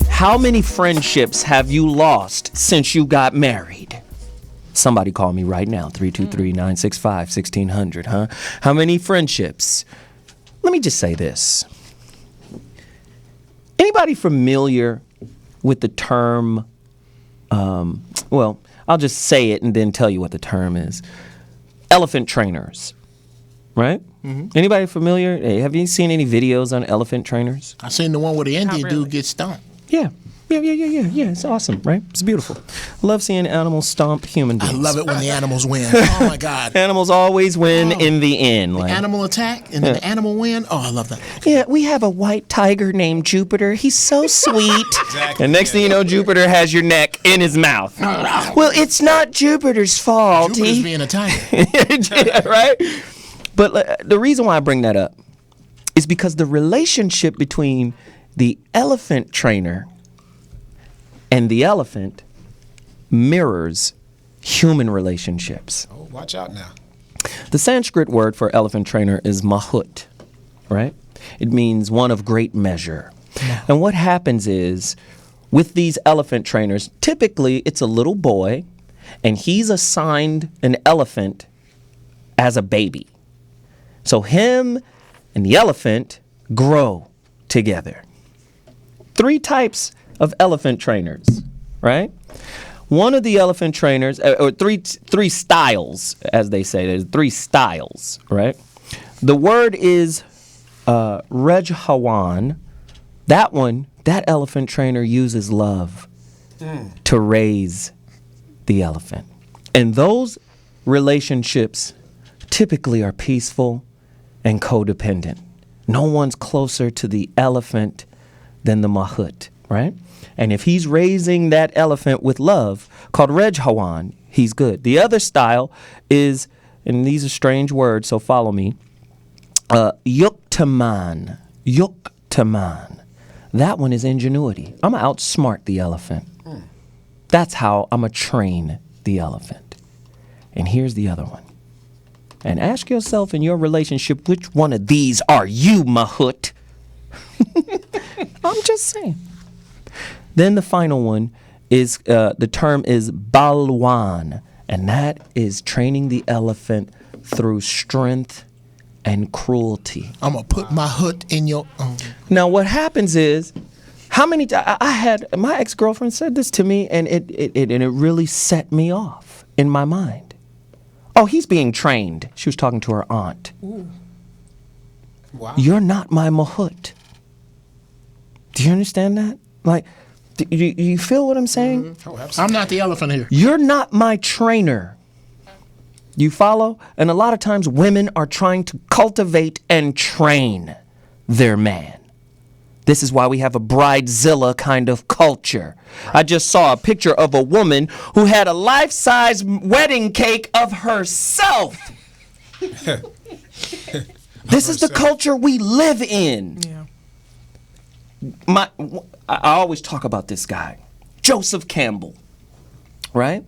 How many friendships have you lost since you got married? Somebody call me right now, 323-965-1600, huh? How many friendships? Let me just say this. Anybody familiar with the term, well, I'll just say it and then tell you what the term is. Elephant trainers, right? Mm-hmm. Anybody familiar? Hey, have you seen any videos on elephant trainers? I seen the one where the Indian dude gets stomped. Yeah. Yeah, it's awesome, right? It's beautiful. I love seeing animals stomp human beings. I love it when the animals win. Oh, my God. Animals always win in the end. The animal attack and then the animal win. Oh, I love that. Yeah, we have a white tiger named Jupiter. He's so sweet. Exactly. And next thing you know, Jupiter has your neck in his mouth. Well, it's not Jupiter's fault. Jupiter's being a tiger. Yeah, right? But the reason why I bring that up is because the relationship between the elephant trainer and the elephant mirrors human relationships. Oh, watch out now. The Sanskrit word for elephant trainer is mahut, right? It means one of great measure. And what happens is, with these elephant trainers, typically it's a little boy, and he's assigned an elephant as a baby. So him and the elephant grow together. 3 types of elephant trainers, right? One of the elephant trainers, or three styles, as they say. There's 3 styles, right? The word is Rejhawan. That elephant trainer uses love to raise the elephant. And those relationships typically are peaceful and codependent. No one's closer to the elephant than the mahut, right? And if he's raising that elephant with love, called Rejhawan, he's good. The other style is, and these are strange words, so follow me, Yuktaman. Yuktaman. That one is ingenuity. I'm going to outsmart the elephant. That's how I'm going to train the elephant. And here's the other one. And ask yourself in your relationship, which one of these are you, mahut? I'm just saying. Then the final one is, the term is balwan, and that is training the elephant through strength and cruelty. I'm going to put my hood in your... Now, what happens is, I had, my ex-girlfriend said this to me, and it really set me off in my mind. Oh, he's being trained. She was talking to her aunt. Ooh. Wow. You're not my mahut. Do you understand that? Like, do you feel what I'm saying? Mm-hmm. Oh, absolutely. I'm not the elephant here. You're not my trainer. You follow? And a lot of times women are trying to cultivate and train their man. This is why we have a bridezilla kind of culture. Right. I just saw a picture of a woman who had a life-size wedding cake of herself. This is the culture we live in. Yeah. I always talk about this guy, Joseph Campbell, right?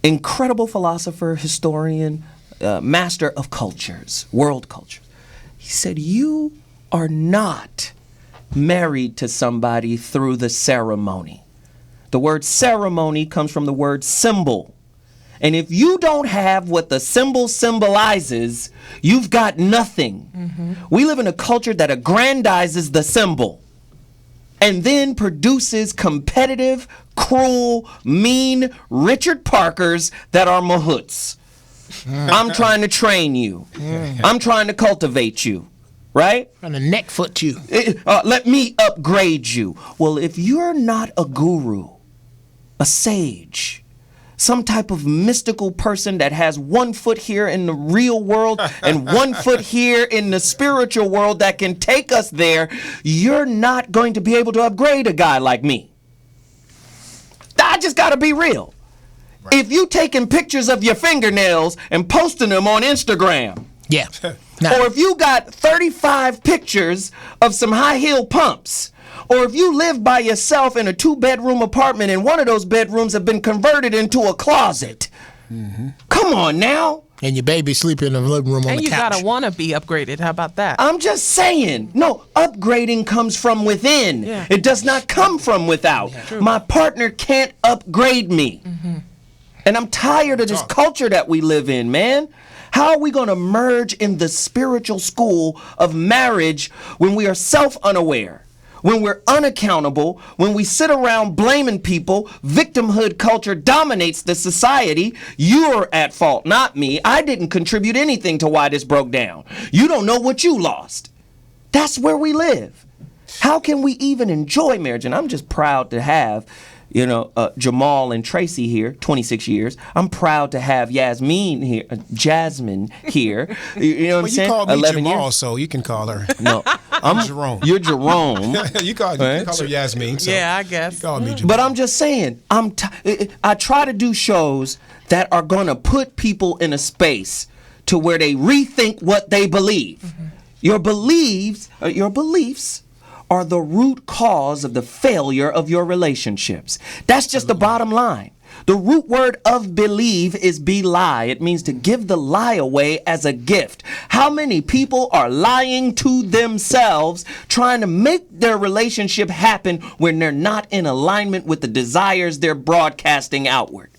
Incredible philosopher, historian, master of cultures, world culture. He said, you are not married to somebody through the ceremony. The word ceremony comes from the word symbol. And if you don't have what the symbol symbolizes, you've got nothing. Mm-hmm. We live in a culture that aggrandizes the symbol and then produces competitive, cruel, mean Richard Parkers that are mahuts. I'm trying to train you. I'm trying to cultivate you. Right? Trying to neck foot you. Let me upgrade you. Well, if you're not a guru, a sage, some type of mystical person that has 1 foot here in the real world and 1 foot here in the spiritual world that can take us there, you're not going to be able to upgrade a guy like me. I just got to be real. Right. If you taking pictures of your fingernails and posting them on Instagram, yeah. Or if you got 35 pictures of some high heel pumps, Or if you live by yourself in a 2-bedroom apartment and one of those bedrooms have been converted into a closet. Come on now. And your baby sleeping in the living room on And the you couch. gotta want to be upgraded. How about that? I'm just saying. No, upgrading comes from within. Yeah. It does not come from without. My partner can't upgrade me. And I'm tired of this culture that we live in, man. How are we going to merge in the spiritual school of marriage when we are self-unaware? When we're unaccountable, when we sit around blaming people, victimhood culture dominates the society. You're at fault, not me. I didn't contribute anything to why this broke down. You don't know what you lost. That's where we live. How can we even enjoy marriage? And I'm just proud to have, Jamal and Tracy here, 26 years. I'm proud to have Jasmine here. You know what I'm saying? You called me 11 Jamal, years. so you can call her. No, I'm Jerome. You're Jerome. you call her Yasmin. So Yeah, I guess. You call me Jamal. But I'm just saying, I try to do shows that are going to put people in a space to where they rethink what they believe. Your beliefs are the root cause of the failure of your relationships. That's just the bottom line. The root word of believe is belie. It means to give the lie away as a gift. How many people are lying to themselves, trying to make their relationship happen when they're not in alignment with the desires they're broadcasting outward?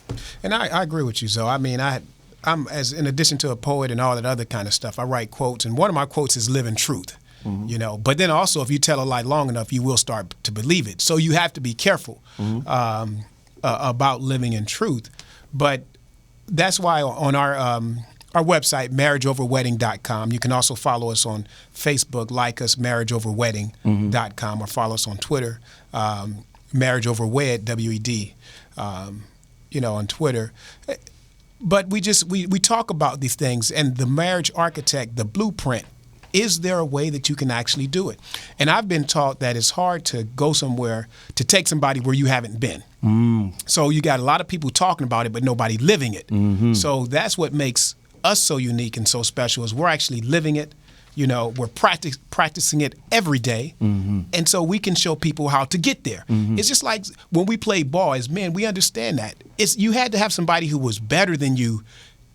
And I agree with you, Zoe. I mean, I'm in addition to a poet and all that other kind of stuff, I write quotes, and one of my quotes is "Live in truth." But then also, if you tell a lie long enough, you will start to believe it. So you have to be careful about living in truth. But that's why on our website, marriageoverwedding.com, you can also follow us on Facebook, like us, marriageoverwedding.com, or follow us on Twitter, marriageoverwed, WED, on Twitter. But we talk about these things, and the marriage architect, the blueprint. Is there a way that you can actually do it? And I've been taught that it's hard to go somewhere to take somebody where you haven't been. So you got a lot of people talking about it, but nobody living it. So that's what makes us so unique and so special is we're actually living it. We're practicing it every day. And so we can show people how to get there. It's just like when we play ball as men, we understand that. You had to have somebody who was better than you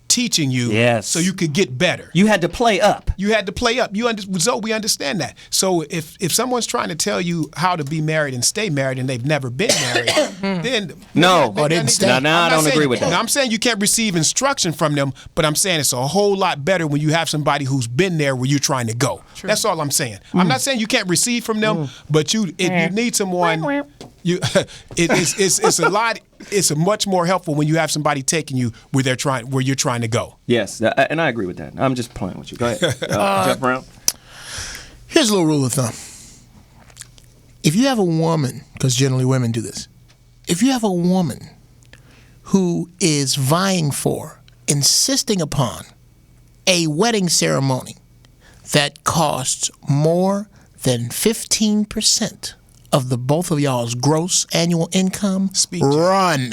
teaching you so you could get better. You had to play up. Zoe, we understand that. So if someone's trying to tell you how to be married and stay married and they've never been married, then I don't agree with that. Now, I'm saying you can't receive instruction from them, but I'm saying it's a whole lot better when you have somebody who's been there where you're trying to go. True. That's all I'm saying. I'm not saying you can't receive from them, but you need someone. It's a lot. It's much more helpful when you have somebody taking you where you're trying to go. Yes, and I agree with that. I'm just playing with you. Go ahead, Geoff Brown. Here's a little rule of thumb. If you have a woman, because generally women do this, if you have a woman who is vying for, insisting upon a wedding ceremony that costs more than 15% of the both of y'all's gross annual income, run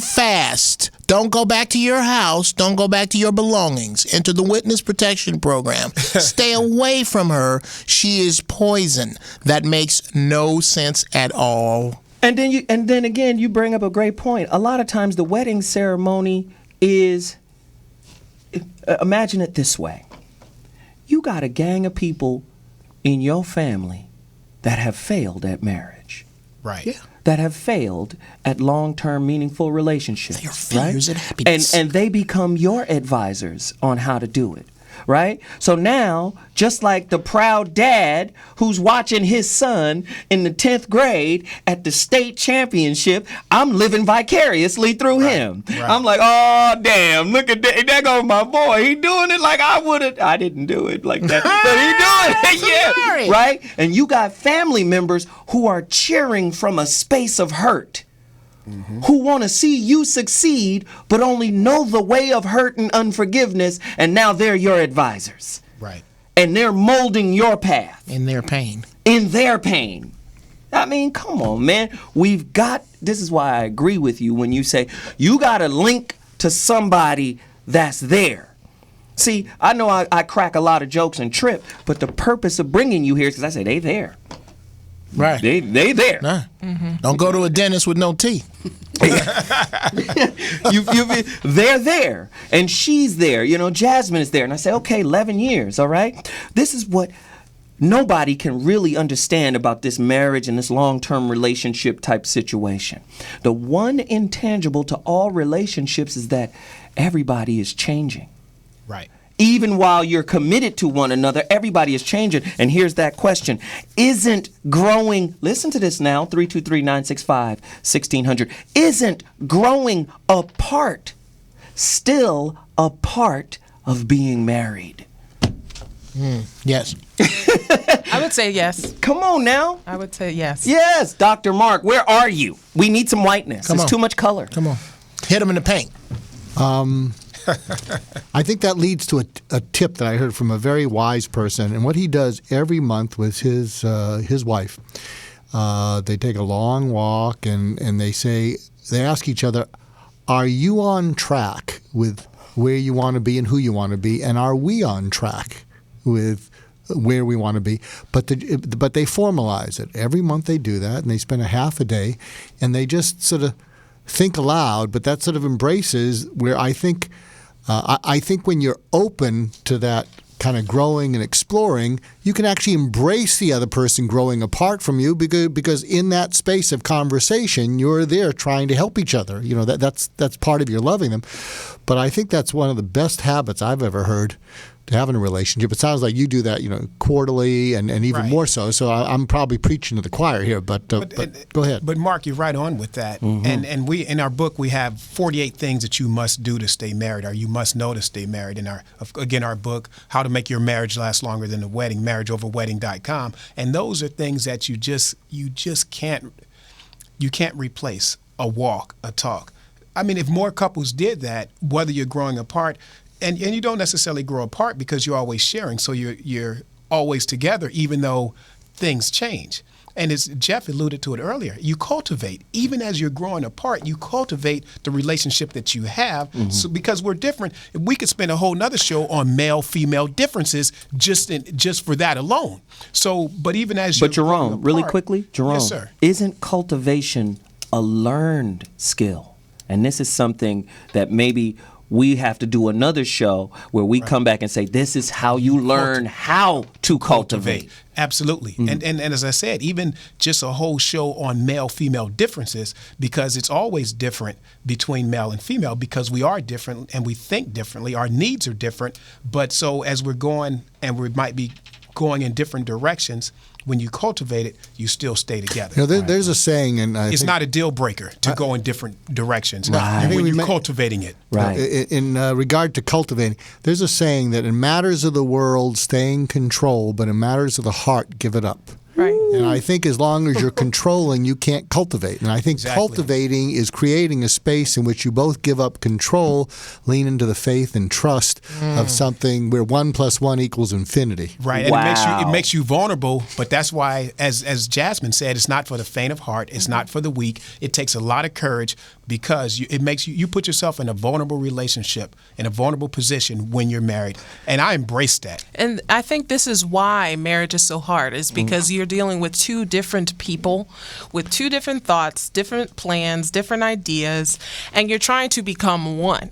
fast. Don't go back to your house. Don't go back to your belongings. Enter the witness protection program. Stay away from her. She is poison. That makes no sense at all. And then again, you bring up a great point. A lot of times the wedding ceremony is, imagine it this way. You got a gang of people in your family that have failed at marriage. Right. Yeah. That have failed at long-term meaningful relationships. They are failures at happiness. And they become your advisors on how to do it. Right? So now, just like the proud dad who's watching his son in the 10th grade at the state championship, I'm living vicariously through him. Right. I'm like, oh, damn, look at that. There goes my boy. He doing it like I would have. I didn't do it like that. But he doing it. Yeah. Right? And you got family members who are cheering from a space of hurt. Who want to see you succeed, but only know the way of hurt and unforgiveness, and now they're your advisors. Right. And they're molding your path. In their pain. I mean, come on, man. This is why I agree with you when you say, you got to link to somebody that's there. See, I know I crack a lot of jokes and trip, but the purpose of bringing you here is because I say they there. Right. They there. Nah. Don't go to a dentist with no teeth. They're there, and she's there. Jasmine is there, and I say, okay, 11 years, all right. This is what nobody can really understand about this marriage and this long-term relationship type situation. The one intangible to all relationships is that everybody is changing. Right. Even while you're committed to one another, everybody is changing. And here's that question. Isn't growing, listen to this now, 323-965-1600, isn't growing apart still a part of being married? Yes. I would say yes. Come on now. I would say yes. Yes, Dr. Mark, where are you? We need some whiteness. Come There's on. too much color. Come on. Hit him in the paint. I think that leads to a tip that I heard from a very wise person, and what he does every month with his wife. They take a long walk, and they ask each other, "Are you on track with where you want to be and who you want to be, and are we on track with where we want to be?" But they formalize it every month. They do that, and they spend a half a day, and they just sort of think aloud. But that sort of embraces where I think when you're open to that kind of growing and exploring, you can actually embrace the other person growing apart from you because in that space of conversation, you're there trying to help each other. That's part of your loving them. But I think that's one of the best habits I've ever heard to have in a relationship. It sounds like you do that, quarterly and even more so. So I'm probably preaching to the choir here, but go ahead. But Mark, you're right on with that. Mm-hmm. And we in our book we have 48 things that you must do to stay married, or you must know to stay married. In our book, How to Make Your Marriage Last Longer Than a Wedding, marriageoverwedding.com. And those are things that you just can't replace. A walk, a talk. I mean, if more couples did that, whether you're growing apart, and you don't necessarily grow apart because you're always sharing, so you're always together, even though things change. And as Geoff alluded to it earlier, you cultivate, even as you're growing apart, you cultivate the relationship that you have. Mm-hmm. So because we're different, we could spend a whole nother show on male-female differences just for that alone. So, but even as you're growing Jerome, apart, really quickly, Jerome, yes, sir. Isn't cultivation a learned skill? And this is something that maybe we have to do another show where we come back and say, this is how you learn how to cultivate. Absolutely. Mm-hmm. And as I said, even just a whole show on male-female differences, because it's always different between male and female because we are different and we think differently. Our needs are different. But so as we're going and we might be going in different directions, when you cultivate it, you still stay together. There's a saying, and it's not a deal breaker to go in different directions. Right. When you're cultivating it. Right. In regard to cultivating, there's a saying that in matters of the world, stay in control, but in matters of the heart, give it up. Right. And I think as long as you're controlling, you can't cultivate. And I think Exactly. cultivating is creating a space in which you both give up control, lean into the faith and trust of something where 1 + 1 = infinity. Right, and Wow. it makes you vulnerable, but that's why, as Jasmine said, it's not for the faint of heart. It's not for the weak. It takes a lot of courage because it makes you put yourself in a vulnerable relationship, in a vulnerable position when you're married, and I embrace that. And I think this is why marriage is so hard, is because you're dealing with two different people with two different thoughts, different plans, different ideas, and you're trying to become one.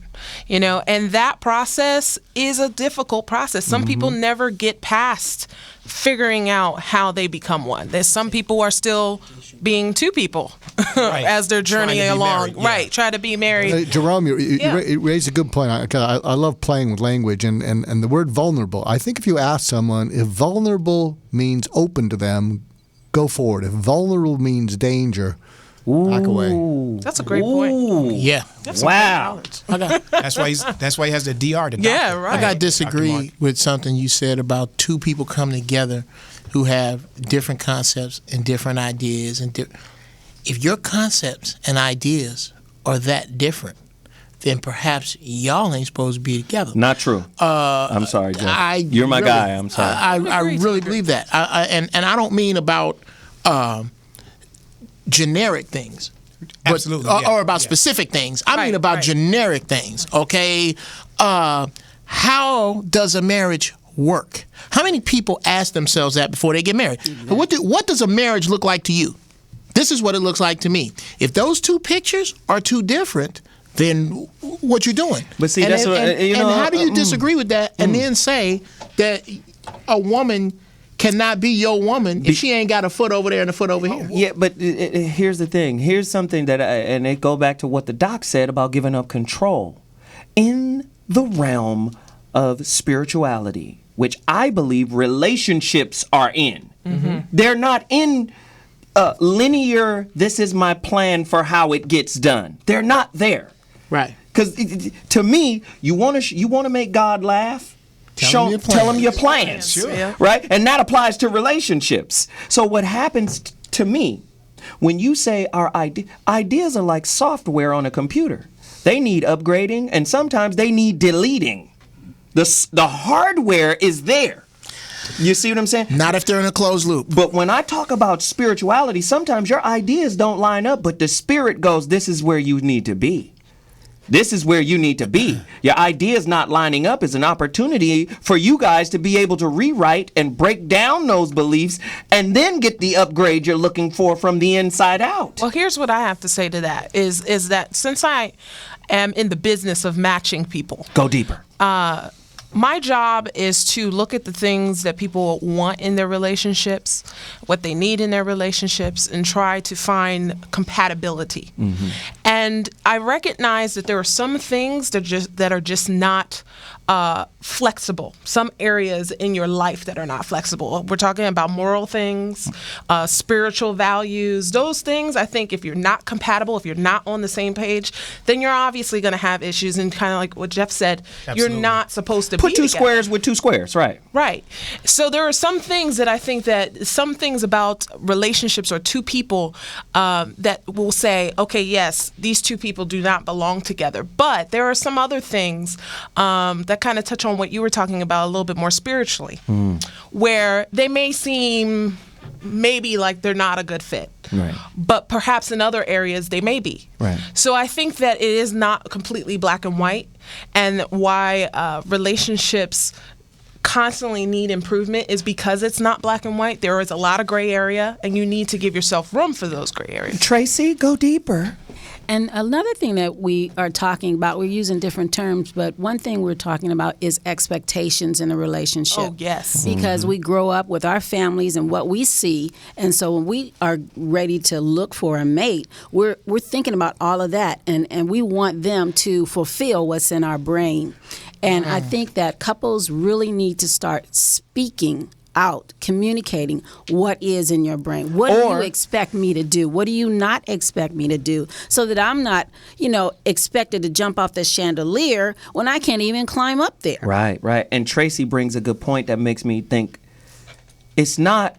And that process is a difficult process. Some people never get past figuring out how they become one. There's some people are still being two people as they're journeying along. Right, try to be married. Jerome, you raised a good point. I love playing with language and the word vulnerable. I think if you ask someone if vulnerable means open to them, go forward. If vulnerable means danger, back away. That's a great point. Yeah. That's Wow. That's why he has the DR. The Yeah, doctor. right. I got to Dr. disagree Mark. with something you said about two people coming together who have different concepts and different ideas. If your concepts and ideas are that different, then perhaps y'all ain't supposed to be together. Not true. I'm sorry, Geoff. You're my guy. I'm sorry. I really believe that. And I don't mean about generic things. Absolutely, Or about specific things. I mean about generic things, okay? How does a marriage work? How many people ask themselves that before they get married? What does a marriage look like to you? This is what it looks like to me. If those two pictures are too different, then what you're doing? But see, that's what and how do you disagree with that and then say that a woman cannot be your woman if she ain't got a foot over there and a foot over here? Yeah, but here's the thing. Here's something that, and it go back to what the doc said about giving up control. In the realm of spirituality, which I believe relationships are in, they're not in linear, this is my plan for how it gets done. They're not there. Right. Because to me, you want to make God laugh? Tell him your plans. Sure. Yeah. Right? And that applies to relationships. So what happens to me when you say our ideas are like software on a computer. They need upgrading and sometimes they need deleting. The hardware is there. You see what I'm saying? Not if they're in a closed loop. But when I talk about spirituality, sometimes your ideas don't line up, but the spirit goes, this is where you need to be. This is where you need to be. Your ideas not lining up is an opportunity for you guys to be able to rewrite and break down those beliefs and then get the upgrade you're looking for from the inside out. Well, here's what I have to say to that is that since I am in the business of matching people. Go deeper. My job is to look at the things that people want in their relationships, what they need in their relationships, and try to find compatibility. And I recognize that there are some things that are just not flexible. Some areas in your life that are not flexible. We're talking about moral things, spiritual values. Those things, I think, if you're not compatible, if you're not on the same page, then you're obviously going to have issues. And kind of like what Geoff said, You're not supposed to put be two together. squares with two squares, right? Right. So there are some things that I think that some things about relationships or two people that will say, okay, yes, these two people do not belong together. But there are some other things that kind of touch on what you were talking about a little bit more spiritually, where they may seem maybe like they're not a good fit. Right. But perhaps in other areas they may be. Right. So I think that it is not completely black and white, and why relationships constantly need improvement is because it's not black and white. There is a lot of gray area, and you need to give yourself room for those gray areas. Tracy, go deeper. And another thing that we are talking about, we're using different terms, but one thing we're talking about is expectations in a relationship. Oh, yes. Because we grow up with our families and what we see, and so when we are ready to look for a mate, we're thinking about all of that, and we want them to fulfill what's in our brain. And I think that couples really need to start speaking out, communicating what is in your brain. What do you expect me to do? What do you not expect me to do? So that I'm not, expected to jump off the chandelier when I can't even climb up there. Right, right. And Tracy brings a good point that makes me think it's not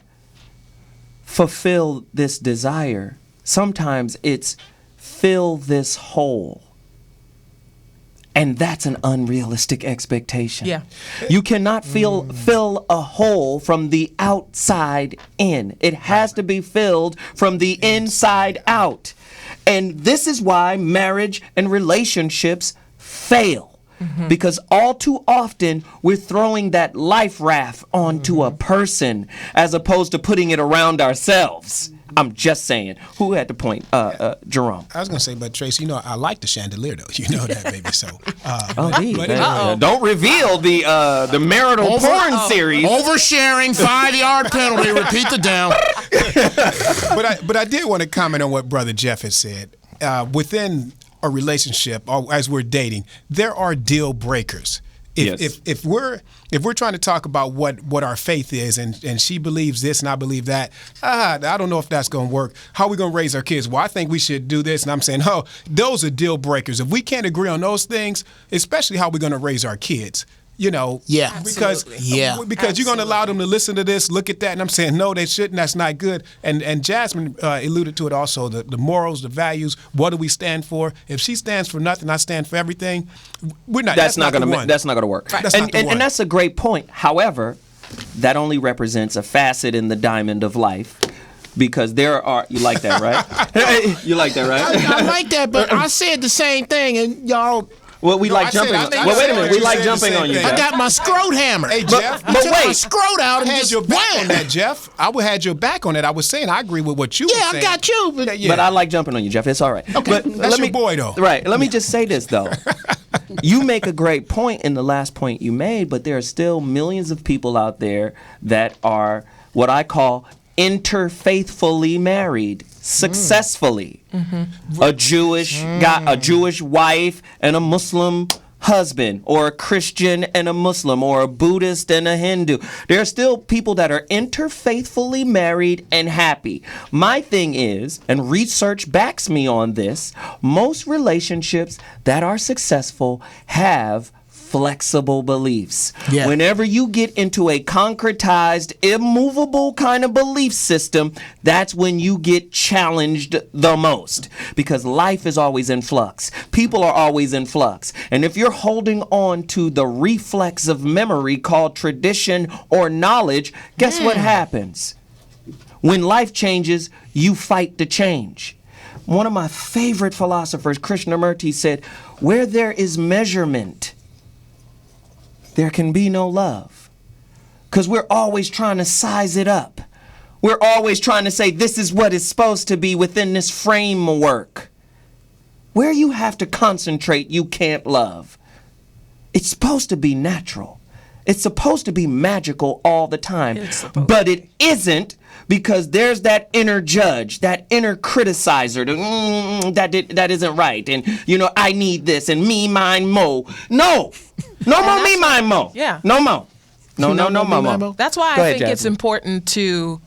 fulfill this desire. Sometimes it's fill this hole. And that's an unrealistic expectation. Yeah. You cannot fill a hole from the outside in. It has to be filled from the inside out. And this is why marriage and relationships fail. Because all too often we're throwing that life raft onto a person as opposed to putting it around ourselves. I'm just saying. Who had the point? Jerome. I was going to say, but Tracy, I like the chandelier, though. You know that, baby. So, don't reveal the marital porn series. Oversharing, 5-yard penalty. Repeat the down. But I did want to comment on what Brother Geoff has said. Within a relationship, or as we're dating, there are deal breakers. If we're trying to talk about what our faith is, and she believes this and I believe that, I don't know if that's going to work. How are we going to raise our kids? Well, I think we should do this, and I'm saying, those are deal breakers. If we can't agree on those things, especially how we're going to raise our kids. Because you're going to allow them to listen to this, look at that, and I'm saying no, they shouldn't. That's not good. And Jasmine alluded to it also. The morals, the values. What do we stand for? If she stands for nothing, I stand for everything. We're not. That's not going to work. Right. And that's a great point. However, that only represents a facet in the diamond of life. Because there are, you like that, right? You like that, right? I like that, but I said the same thing, and y'all. Well, we like jumping. Well, wait a minute. We like jumping on you. I got my scrot hammer. Hey, Jeff. But wait. My scrot out and I had just your back wham. on that, Jeff. I would had your back on that. I was saying I agree with what you were Yeah, saying. I got you. But I like jumping on you, Jeff. It's all right. Okay. But That's your boy, though. Right. Let me just say this, though. You make a great point in the last point you made, but there are still millions of people out there that are what I call interfaithfully married successfully. A Jewish guy, a Jewish wife, and a Muslim husband, or a Christian and a Muslim, or a Buddhist and a Hindu. There are still people that are interfaithfully married and happy. My thing is, and research backs me on this, most relationships that are successful have flexible beliefs. Yeah. Whenever you get into a concretized, immovable kind of belief system, that's when you get challenged the most, because life is always in flux. People are always in flux. And if you're holding on to the reflex of memory called tradition or knowledge, guess what happens? When life changes, you fight the change. One of my favorite philosophers, Krishnamurti, said, where there is measurement, there can be no love. Because we're always trying to size it up. We're always trying to say this is what it's supposed to be within this framework. Where you have to concentrate, you can't love. It's supposed to be natural. It's supposed to be magical all the time. But it isn't, because there's that inner judge, that inner criticizer, that isn't right. And, I need this, and me, mine, mo. No. No more me, mine, mo. Yeah. No more. No, mo. That's why Go I ahead, think it's Jasmine. important to,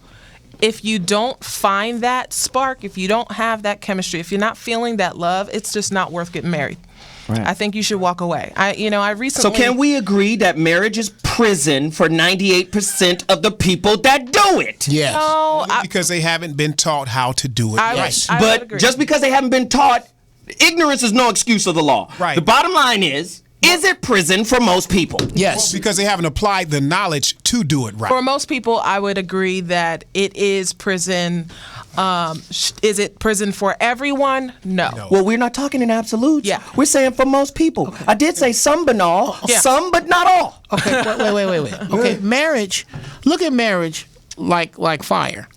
if you don't find that spark, if you don't have that chemistry, if you're not feeling that love, it's just not worth getting married. Right. I think you should walk away. I recently. So can we agree that marriage is prison for 98% of the people that do it? Yes. No, Because they haven't been taught how to do it. I would But agree. just because they haven't been taught, ignorance is no excuse of the law. Right. The bottom line is it prison for most people? Yes. Because they haven't applied the knowledge to do it right. For most people, I would agree that it is prison. Is it prison for everyone? No. Well, we're not talking in absolutes. Yeah. We're saying for most people. I did say some banal, Yeah. some but not all. Okay, wait. Okay, marriage. Look at marriage like fire.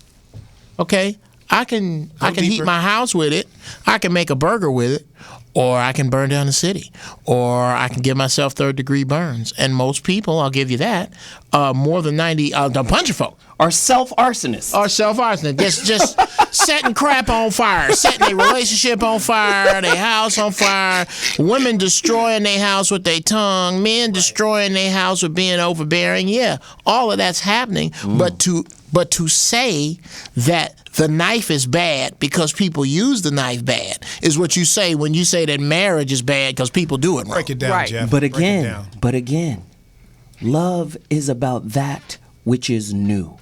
Okay, I can heat deeper. my house with it. I can make a burger with it, or I can burn down the city, or I can give myself third-degree burns. And most people, I'll give you that, more than 90, a bunch of folk Are self-arsonists. are self-arsonists. Just setting crap on fire, setting their relationship on fire, their house on fire, women destroying their house with their tongue, men destroying their house with being overbearing. Yeah, all of that's happening. But to say that the knife is bad because people use the knife bad is what you say when you say that marriage is bad because people do it wrong. Break it down, Right. Jeff. But Break it down. again, love is about that which is new.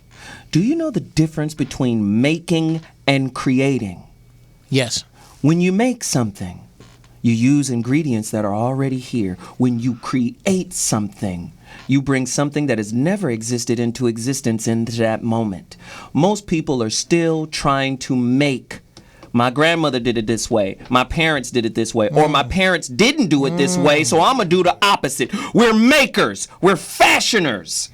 Do you know the difference between making and creating? Yes. When you make something, you use ingredients that are already here. When you create something, you bring something that has never existed into existence into that moment. Most people are still trying to make. My grandmother did it this way. My parents did it this way. Or my parents didn't do it this way, so I'm going to do the opposite. We're makers. We're fashioners.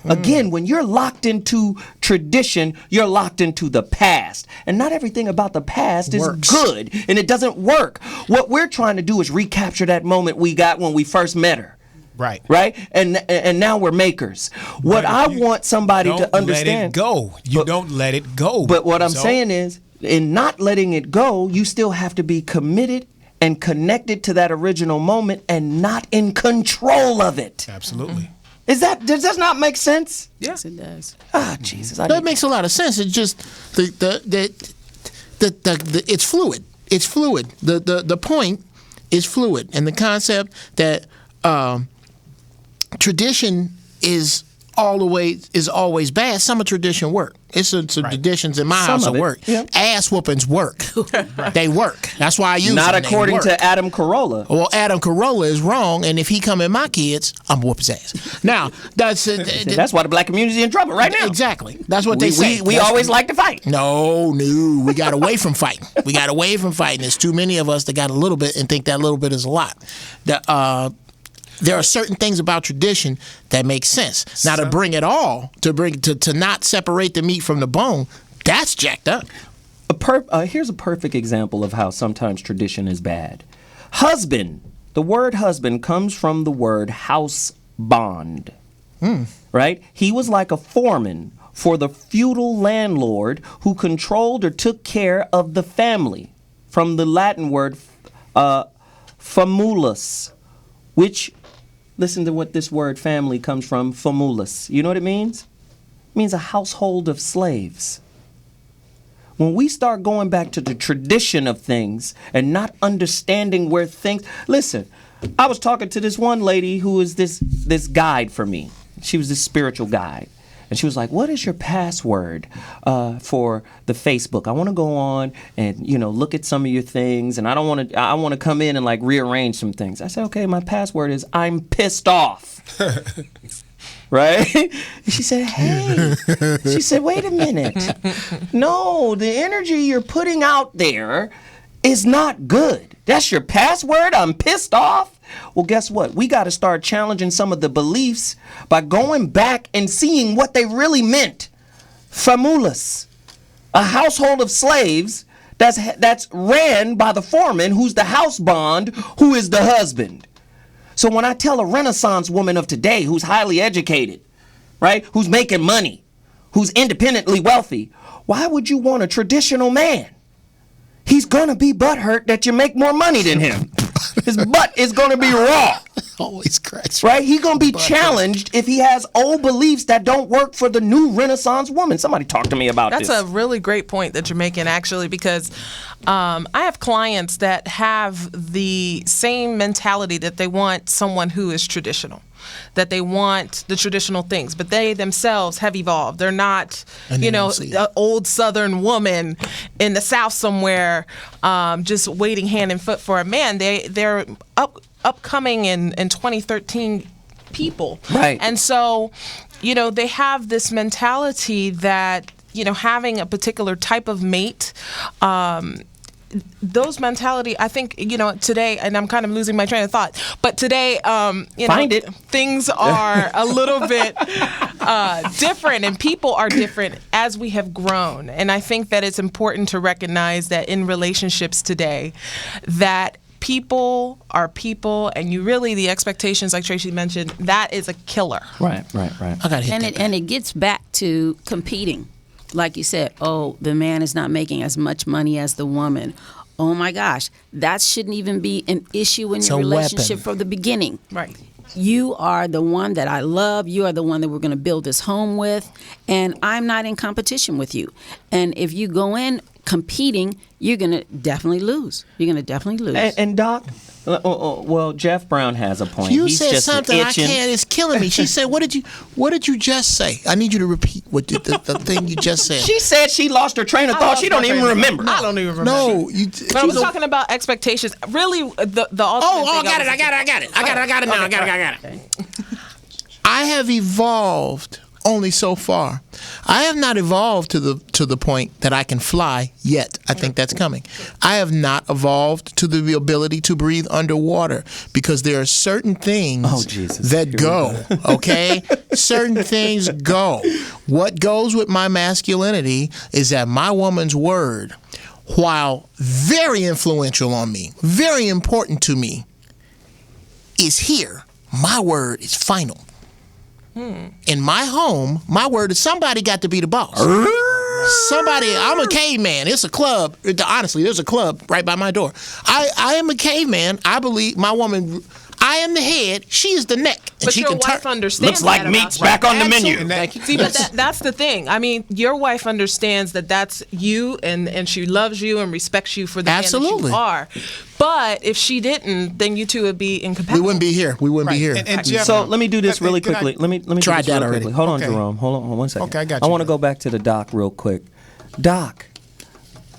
Again, when you're locked into tradition, you're locked into the past. And not everything about the past is good, and it doesn't work. What we're trying to do is recapture that moment we got when we first met her. Right. Right? And now we're makers. What I want somebody to understand. Don't let it go. You don't let it go. But what I'm saying is, in not letting it go, you still have to be committed and connected to that original moment and not in control of it. Absolutely. Does that not make sense? Yes, it does. Ah, Jesus. That makes a lot of sense. It's just the it's fluid. It's fluid. The point is fluid, and the concept that tradition is is always bad. Some of tradition work. It's some traditions in my house that work. Yeah. Ass whoopings work. They work. That's why I use them. Not according to Adam Carolla. Well, Adam Carolla is wrong, and if he come in my kids, I'm whoop his ass. Now, that's why the black community is in trouble right now. Exactly. That's what they say. We always like to fight. No, we got away from fighting. We got away from fighting. There's too many of us that got a little bit and think that little bit is a lot. There are certain things about tradition that make sense. Now, to bring it all, to not separate the meat from the bone, that's jacked up. Here's a perfect example of how sometimes tradition is bad. Husband. The word husband comes from the word house bond. Right? He was like a foreman for the feudal landlord who controlled or took care of the family. From the Latin word famulus, which, listen to what this word family comes from, famulus. You know what it means? It means a household of slaves. When we start going back to the tradition of things and not understanding where things... Listen, I was talking to this one lady who was this guide for me. She was this spiritual guide. And she was like, what is your password for the Facebook? I want to go on and, look at some of your things. And I want to come in and like rearrange some things. I said, okay, my password is I'm pissed off. Right? And she said, hey. She said, wait a minute. No, the energy you're putting out there is not good. That's your password? I'm pissed off? Well, guess what? We got to start challenging some of the beliefs by going back and seeing what they really meant. Famulus, a household of slaves that's ran by the foreman, who's the house bond, who is the husband. So when I tell a Renaissance woman of today who's highly educated, right, who's making money, who's independently wealthy, why would you want a traditional man? He's going to be butthurt that you make more money than him. His butt is going to be raw. Always cracks. Right? He's going to be challenged if he has old beliefs that don't work for the new Renaissance woman. Somebody talk to me about this. That's a really great point that you're making, actually, because I have clients that have the same mentality that they want someone who is traditional, that they want the traditional things, but they themselves have evolved. They're not, an old Southern woman in the South somewhere just waiting hand and foot for a man. They're upcoming in 2013 people. Right. And so, they have this mentality that, having a particular type of mate, those mentality, I think, today, and I'm kind of losing my train of thought, but today, things are a little bit different, and people are different as we have grown. And I think that it's important to recognize that in relationships today, that people are people, and the expectations, like Tracy mentioned, that is a killer. Right. I gotta hit and it gets back to competing. Like you said, the man is not making as much money as the woman. Oh my gosh, that shouldn't even be an issue in your relationship from the beginning. Right. You are the one that I love. You are the one that we're going to build this home with, and I'm not in competition with you. And if you go in competing, you're going to definitely lose. And Doc, well, Jeff Brown has a point. You He's said just something I itching. can't. It's killing me. She said, "What did you just say?" I need you to repeat what the thing you just said. She said she lost her train of thought. She don't even remember. I don't even remember. No, but I was talking about expectations. Really, the ultimate I thing got it. I got it now. I got it. I have evolved only so far. I have not evolved to the point that I can fly yet. I think that's coming. I have not evolved to the ability to breathe underwater because there are certain things that go, okay? Certain things go. What goes with my masculinity is that my woman's word, while very influential on me, very important to me, is here. My word is final. In my home, my word is somebody got to be the boss. I'm a caveman. It's a club. Honestly, there's a club right by my door. I am a caveman. I believe my woman, I am the head. She is the neck. And but she your can wife understands Looks like that meat's about you. back on the menu. See, but that's the thing. I mean, your wife understands that that's you, and she loves you and respects you for the man that you are. But if she didn't, then you two would be incompatible. We wouldn't be here. We wouldn't be here. And Jeff, So let me do this really quickly. Let me Tried do this that real already. quickly. Hold on, Okay. Jerome. Hold on 1 second. Okay, I got I you, want to bro. go back to the doc real quick. Doc,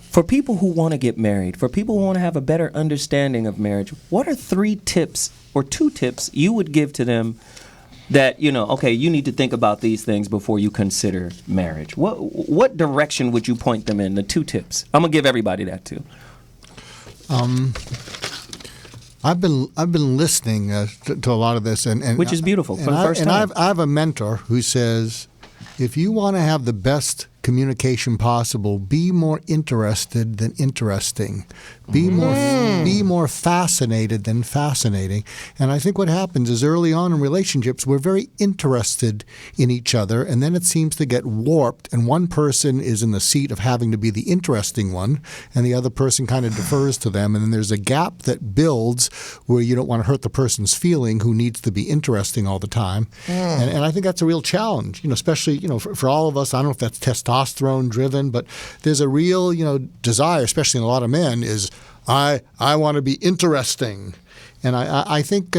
for people who want to get married, for people who want to have a better understanding of marriage, what are 3 tips or 2 tips you would give to them that, okay, you need to think about these things before you consider marriage? What direction would you point them in, the 2 tips? I'm going to give everybody that too. I've been listening to a lot of this, and Which is beautiful, for the first and time. I have a mentor who says, if you want to have the best communication possible, be more interested than interesting. Be more fascinated than fascinating. And I think what happens is early on in relationships, we're very interested in each other, and then it seems to get warped, and one person is in the seat of having to be the interesting one, and the other person kind of defers to them, and then there's a gap that builds where you don't want to hurt the person's feeling who needs to be interesting all the time. And I think that's a real challenge, especially, for all of us. I don't know if that's testosterone driven, but there's a real, desire, especially in a lot of men, is I want to be interesting. And I think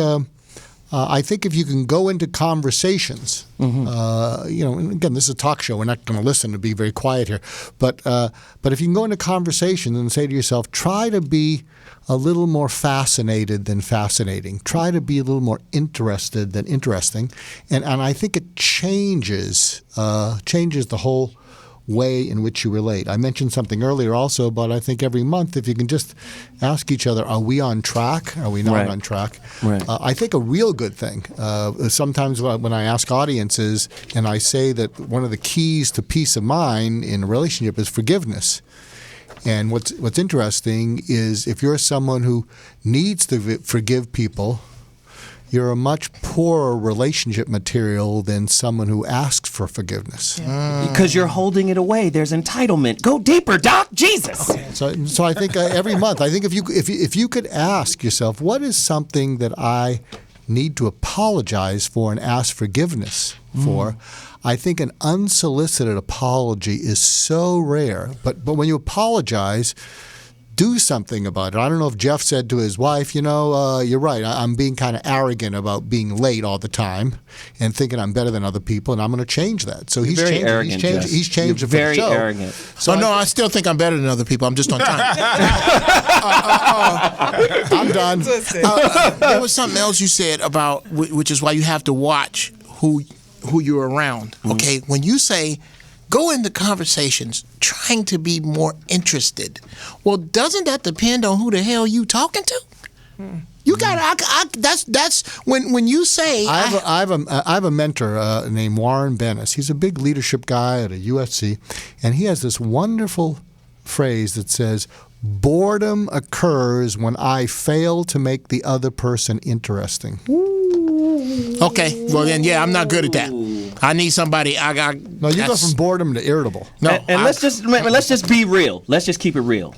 if you can go into conversations, and again, this is a talk show. We're not going to listen to be very quiet here. But if you can go into conversations and say to yourself, try to be a little more fascinated than fascinating. Try to be a little more interested than interesting. And I think it changes the whole way in which you relate. I mentioned something earlier also about, I think every month, if you can just ask each other, are we on track? Are we not on track? Right. I think a real good thing, sometimes when I ask audiences and I say that one of the keys to peace of mind in a relationship is forgiveness. And what's interesting is if you're someone who needs to forgive people, you're a much poorer relationship material than someone who asks for forgiveness. Because you're holding it away. There's entitlement. Go deeper, Doc. Jesus. So I think every month, I think if you could ask yourself, what is something that I need to apologize for and ask forgiveness for? I think an unsolicited apology is so rare. But when you apologize, do something about it. I don't know if Geoff said to his wife, you're right, I'm being kind of arrogant about being late all the time and thinking I'm better than other people, and I'm going to change that. So he's changed it. He's changed it for the show. Very arrogant. So I still think I'm better than other people. I'm just on time. I'm done. There was something else you said about, which is why you have to watch who you're around. Okay, when you say go into conversations trying to be more interested, well, doesn't that depend on who the hell you talking to? You got that's when you say I have a mentor named Warren Bennis. He's a big leadership guy at a USC, and he has this wonderful phrase that says, boredom occurs when I fail to make the other person interesting. Okay, well then, I'm not good at that. I need somebody. No, you go from boredom to irritable. No, and let's just be real. Let's just keep it real.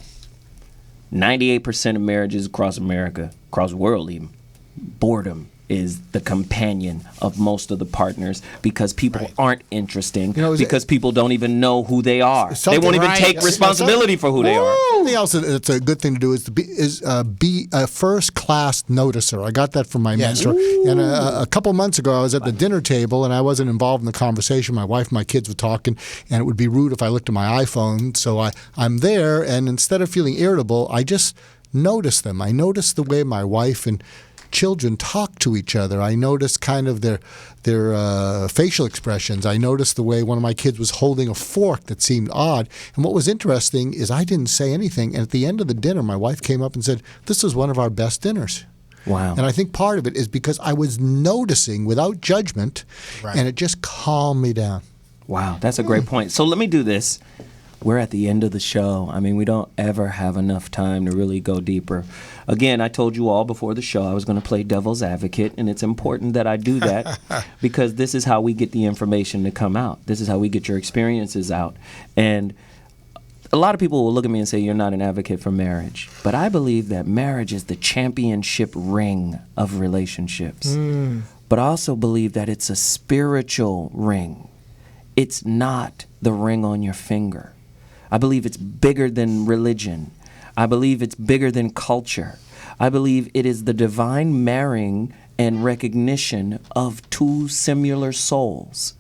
98% of marriages across America, across the world even, boredom is the companion of most of the partners because people aren't interesting, because people don't even know who they are. They won't even take responsibility for who they are. Something else that's a good thing to do is be a first-class noticer. I got that from my mentor. And a couple months ago, I was at the dinner table, and I wasn't involved in the conversation. My wife and my kids were talking, and it would be rude if I looked at my iPhone. So I'm there, and instead of feeling irritable, I just notice them. I notice the way my wife and children talk to each other. I noticed kind of their facial expressions. I noticed the way one of my kids was holding a fork that seemed odd. And what was interesting is I didn't say anything. And at the end of the dinner, my wife came up and said, "This is one of our best dinners." Wow. And I think part of it is because I was noticing without judgment, and it just calmed me down. Wow, that's a great point. So let me do this. We're at the end of the show. I mean, we don't ever have enough time to really go deeper. Again, I told you all before the show I was going to play devil's advocate, and it's important that I do that because this is how we get the information to come out. This is how we get your experiences out. And a lot of people will look at me and say, you're not an advocate for marriage. But I believe that marriage is the championship ring of relationships. But I also believe that it's a spiritual ring. It's not the ring on your finger. I believe it's bigger than religion. I believe it's bigger than culture. I believe it is the divine marrying and recognition of two similar souls.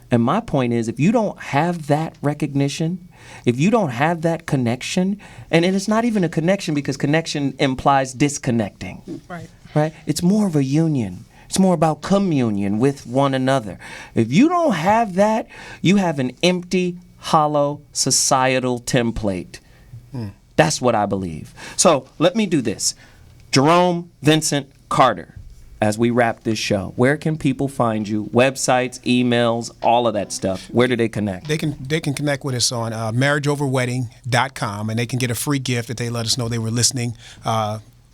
And my point is, if you don't have that recognition, if you don't have that connection, and it's not even a connection because connection implies disconnecting. Right? It's more of a union. It's more about communion with one another. If you don't have that, you have an empty, hollow societal template. That's what I believe. So let me do this. Jerome Vincent Carter, as we wrap this show, where can people find you? Websites, emails, all of that stuff. Where do they connect? They can connect with us on marriageoverwedding.com, and they can get a free gift if they let us know they were listening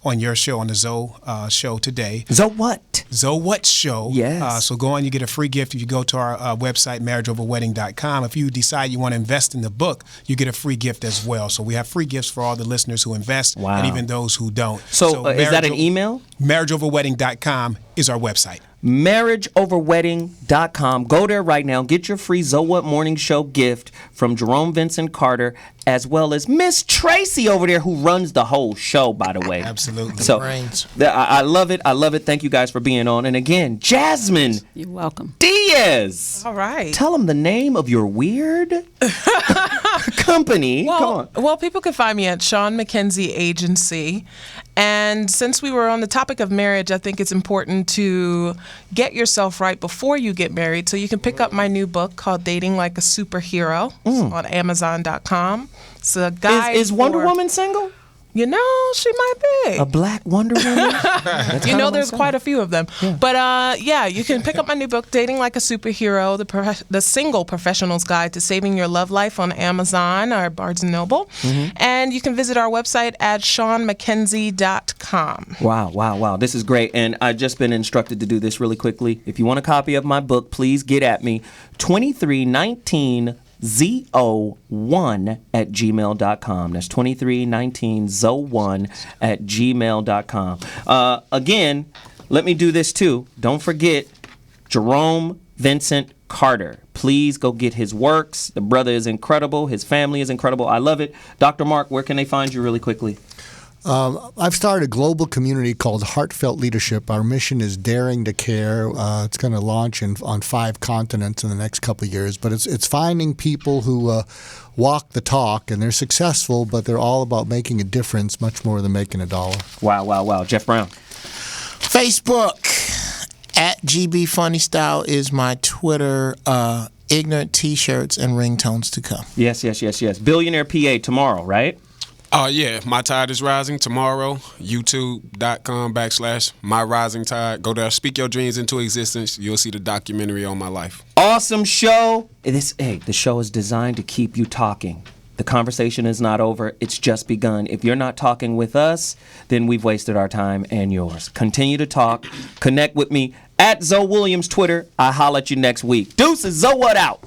on your show, on the Zoe show today. Zoe what? Zoe What Show. Yes. So go on, you get a free gift if you go to our website, marriageoverwedding.com. If you decide you want to invest in the book, you get a free gift as well. So we have free gifts for all the listeners who invest and even those who don't. So is that an email? Marriageoverwedding.com is our website. marriageoverwedding.com. Go there right now. Get your free Zoe What Morning Show gift from Jerome Vincent Carter, as well as Miss Tracy over there, who runs the whole show, by the way. Absolutely. So I love it. I love it. Thank you guys for being on. And again, Jasmine. You're welcome. Diaz. All right. Tell them the name of your weird company. Well, Come on. Well, people can find me at Sean McKenzie Agency. And since we were on the topic of marriage, I think it's important to get yourself right before you get married. So you can pick up my new book called Dating Like a Superhero on Amazon.com. It's a guide. Is Wonder Woman single? You know, she might be. A black Wonder Woman? You know, there's quite a few of them. Yeah. But yeah, you can pick up my new book, Dating Like a Superhero, the Single Professional's Guide to Saving Your Love Life on Amazon or Barnes & Noble. And you can visit our website at SeanMcKenzie.com. Wow. This is great. And I've just been instructed to do this really quickly. If you want a copy of my book, please get at me. 2319 ZO1@gmail.com. That's 2319ZO1@gmail.com. Again, let me do this too. Don't forget Jerome Vincent Carter. Please go get his works. The brother is incredible. His family is incredible. I love it. Dr. Mark, where can they find you really quickly? I've started a global community called Heartfelt Leadership. Our mission is Daring to Care. It's going to launch on 5 continents in the next couple of years. But it's finding people who walk the talk, and they're successful, but they're all about making a difference much more than making a dollar. Wow. Jeff Brown. Facebook at GB Funny Style is my Twitter. Ignorant T-shirts and ringtones to come. Yes. Billionaire PA tomorrow, right? Yeah, My Tide is Rising tomorrow. YouTube.com/My Rising Tide. Go there, speak your dreams into existence. You'll see the documentary on my life. Awesome show. The show is designed to keep you talking. The conversation is not over. It's just begun. If you're not talking with us, then we've wasted our time and yours. Continue to talk. Connect with me at Zoe Williams Twitter. I'll holler at you next week. Deuces, Zoe What out.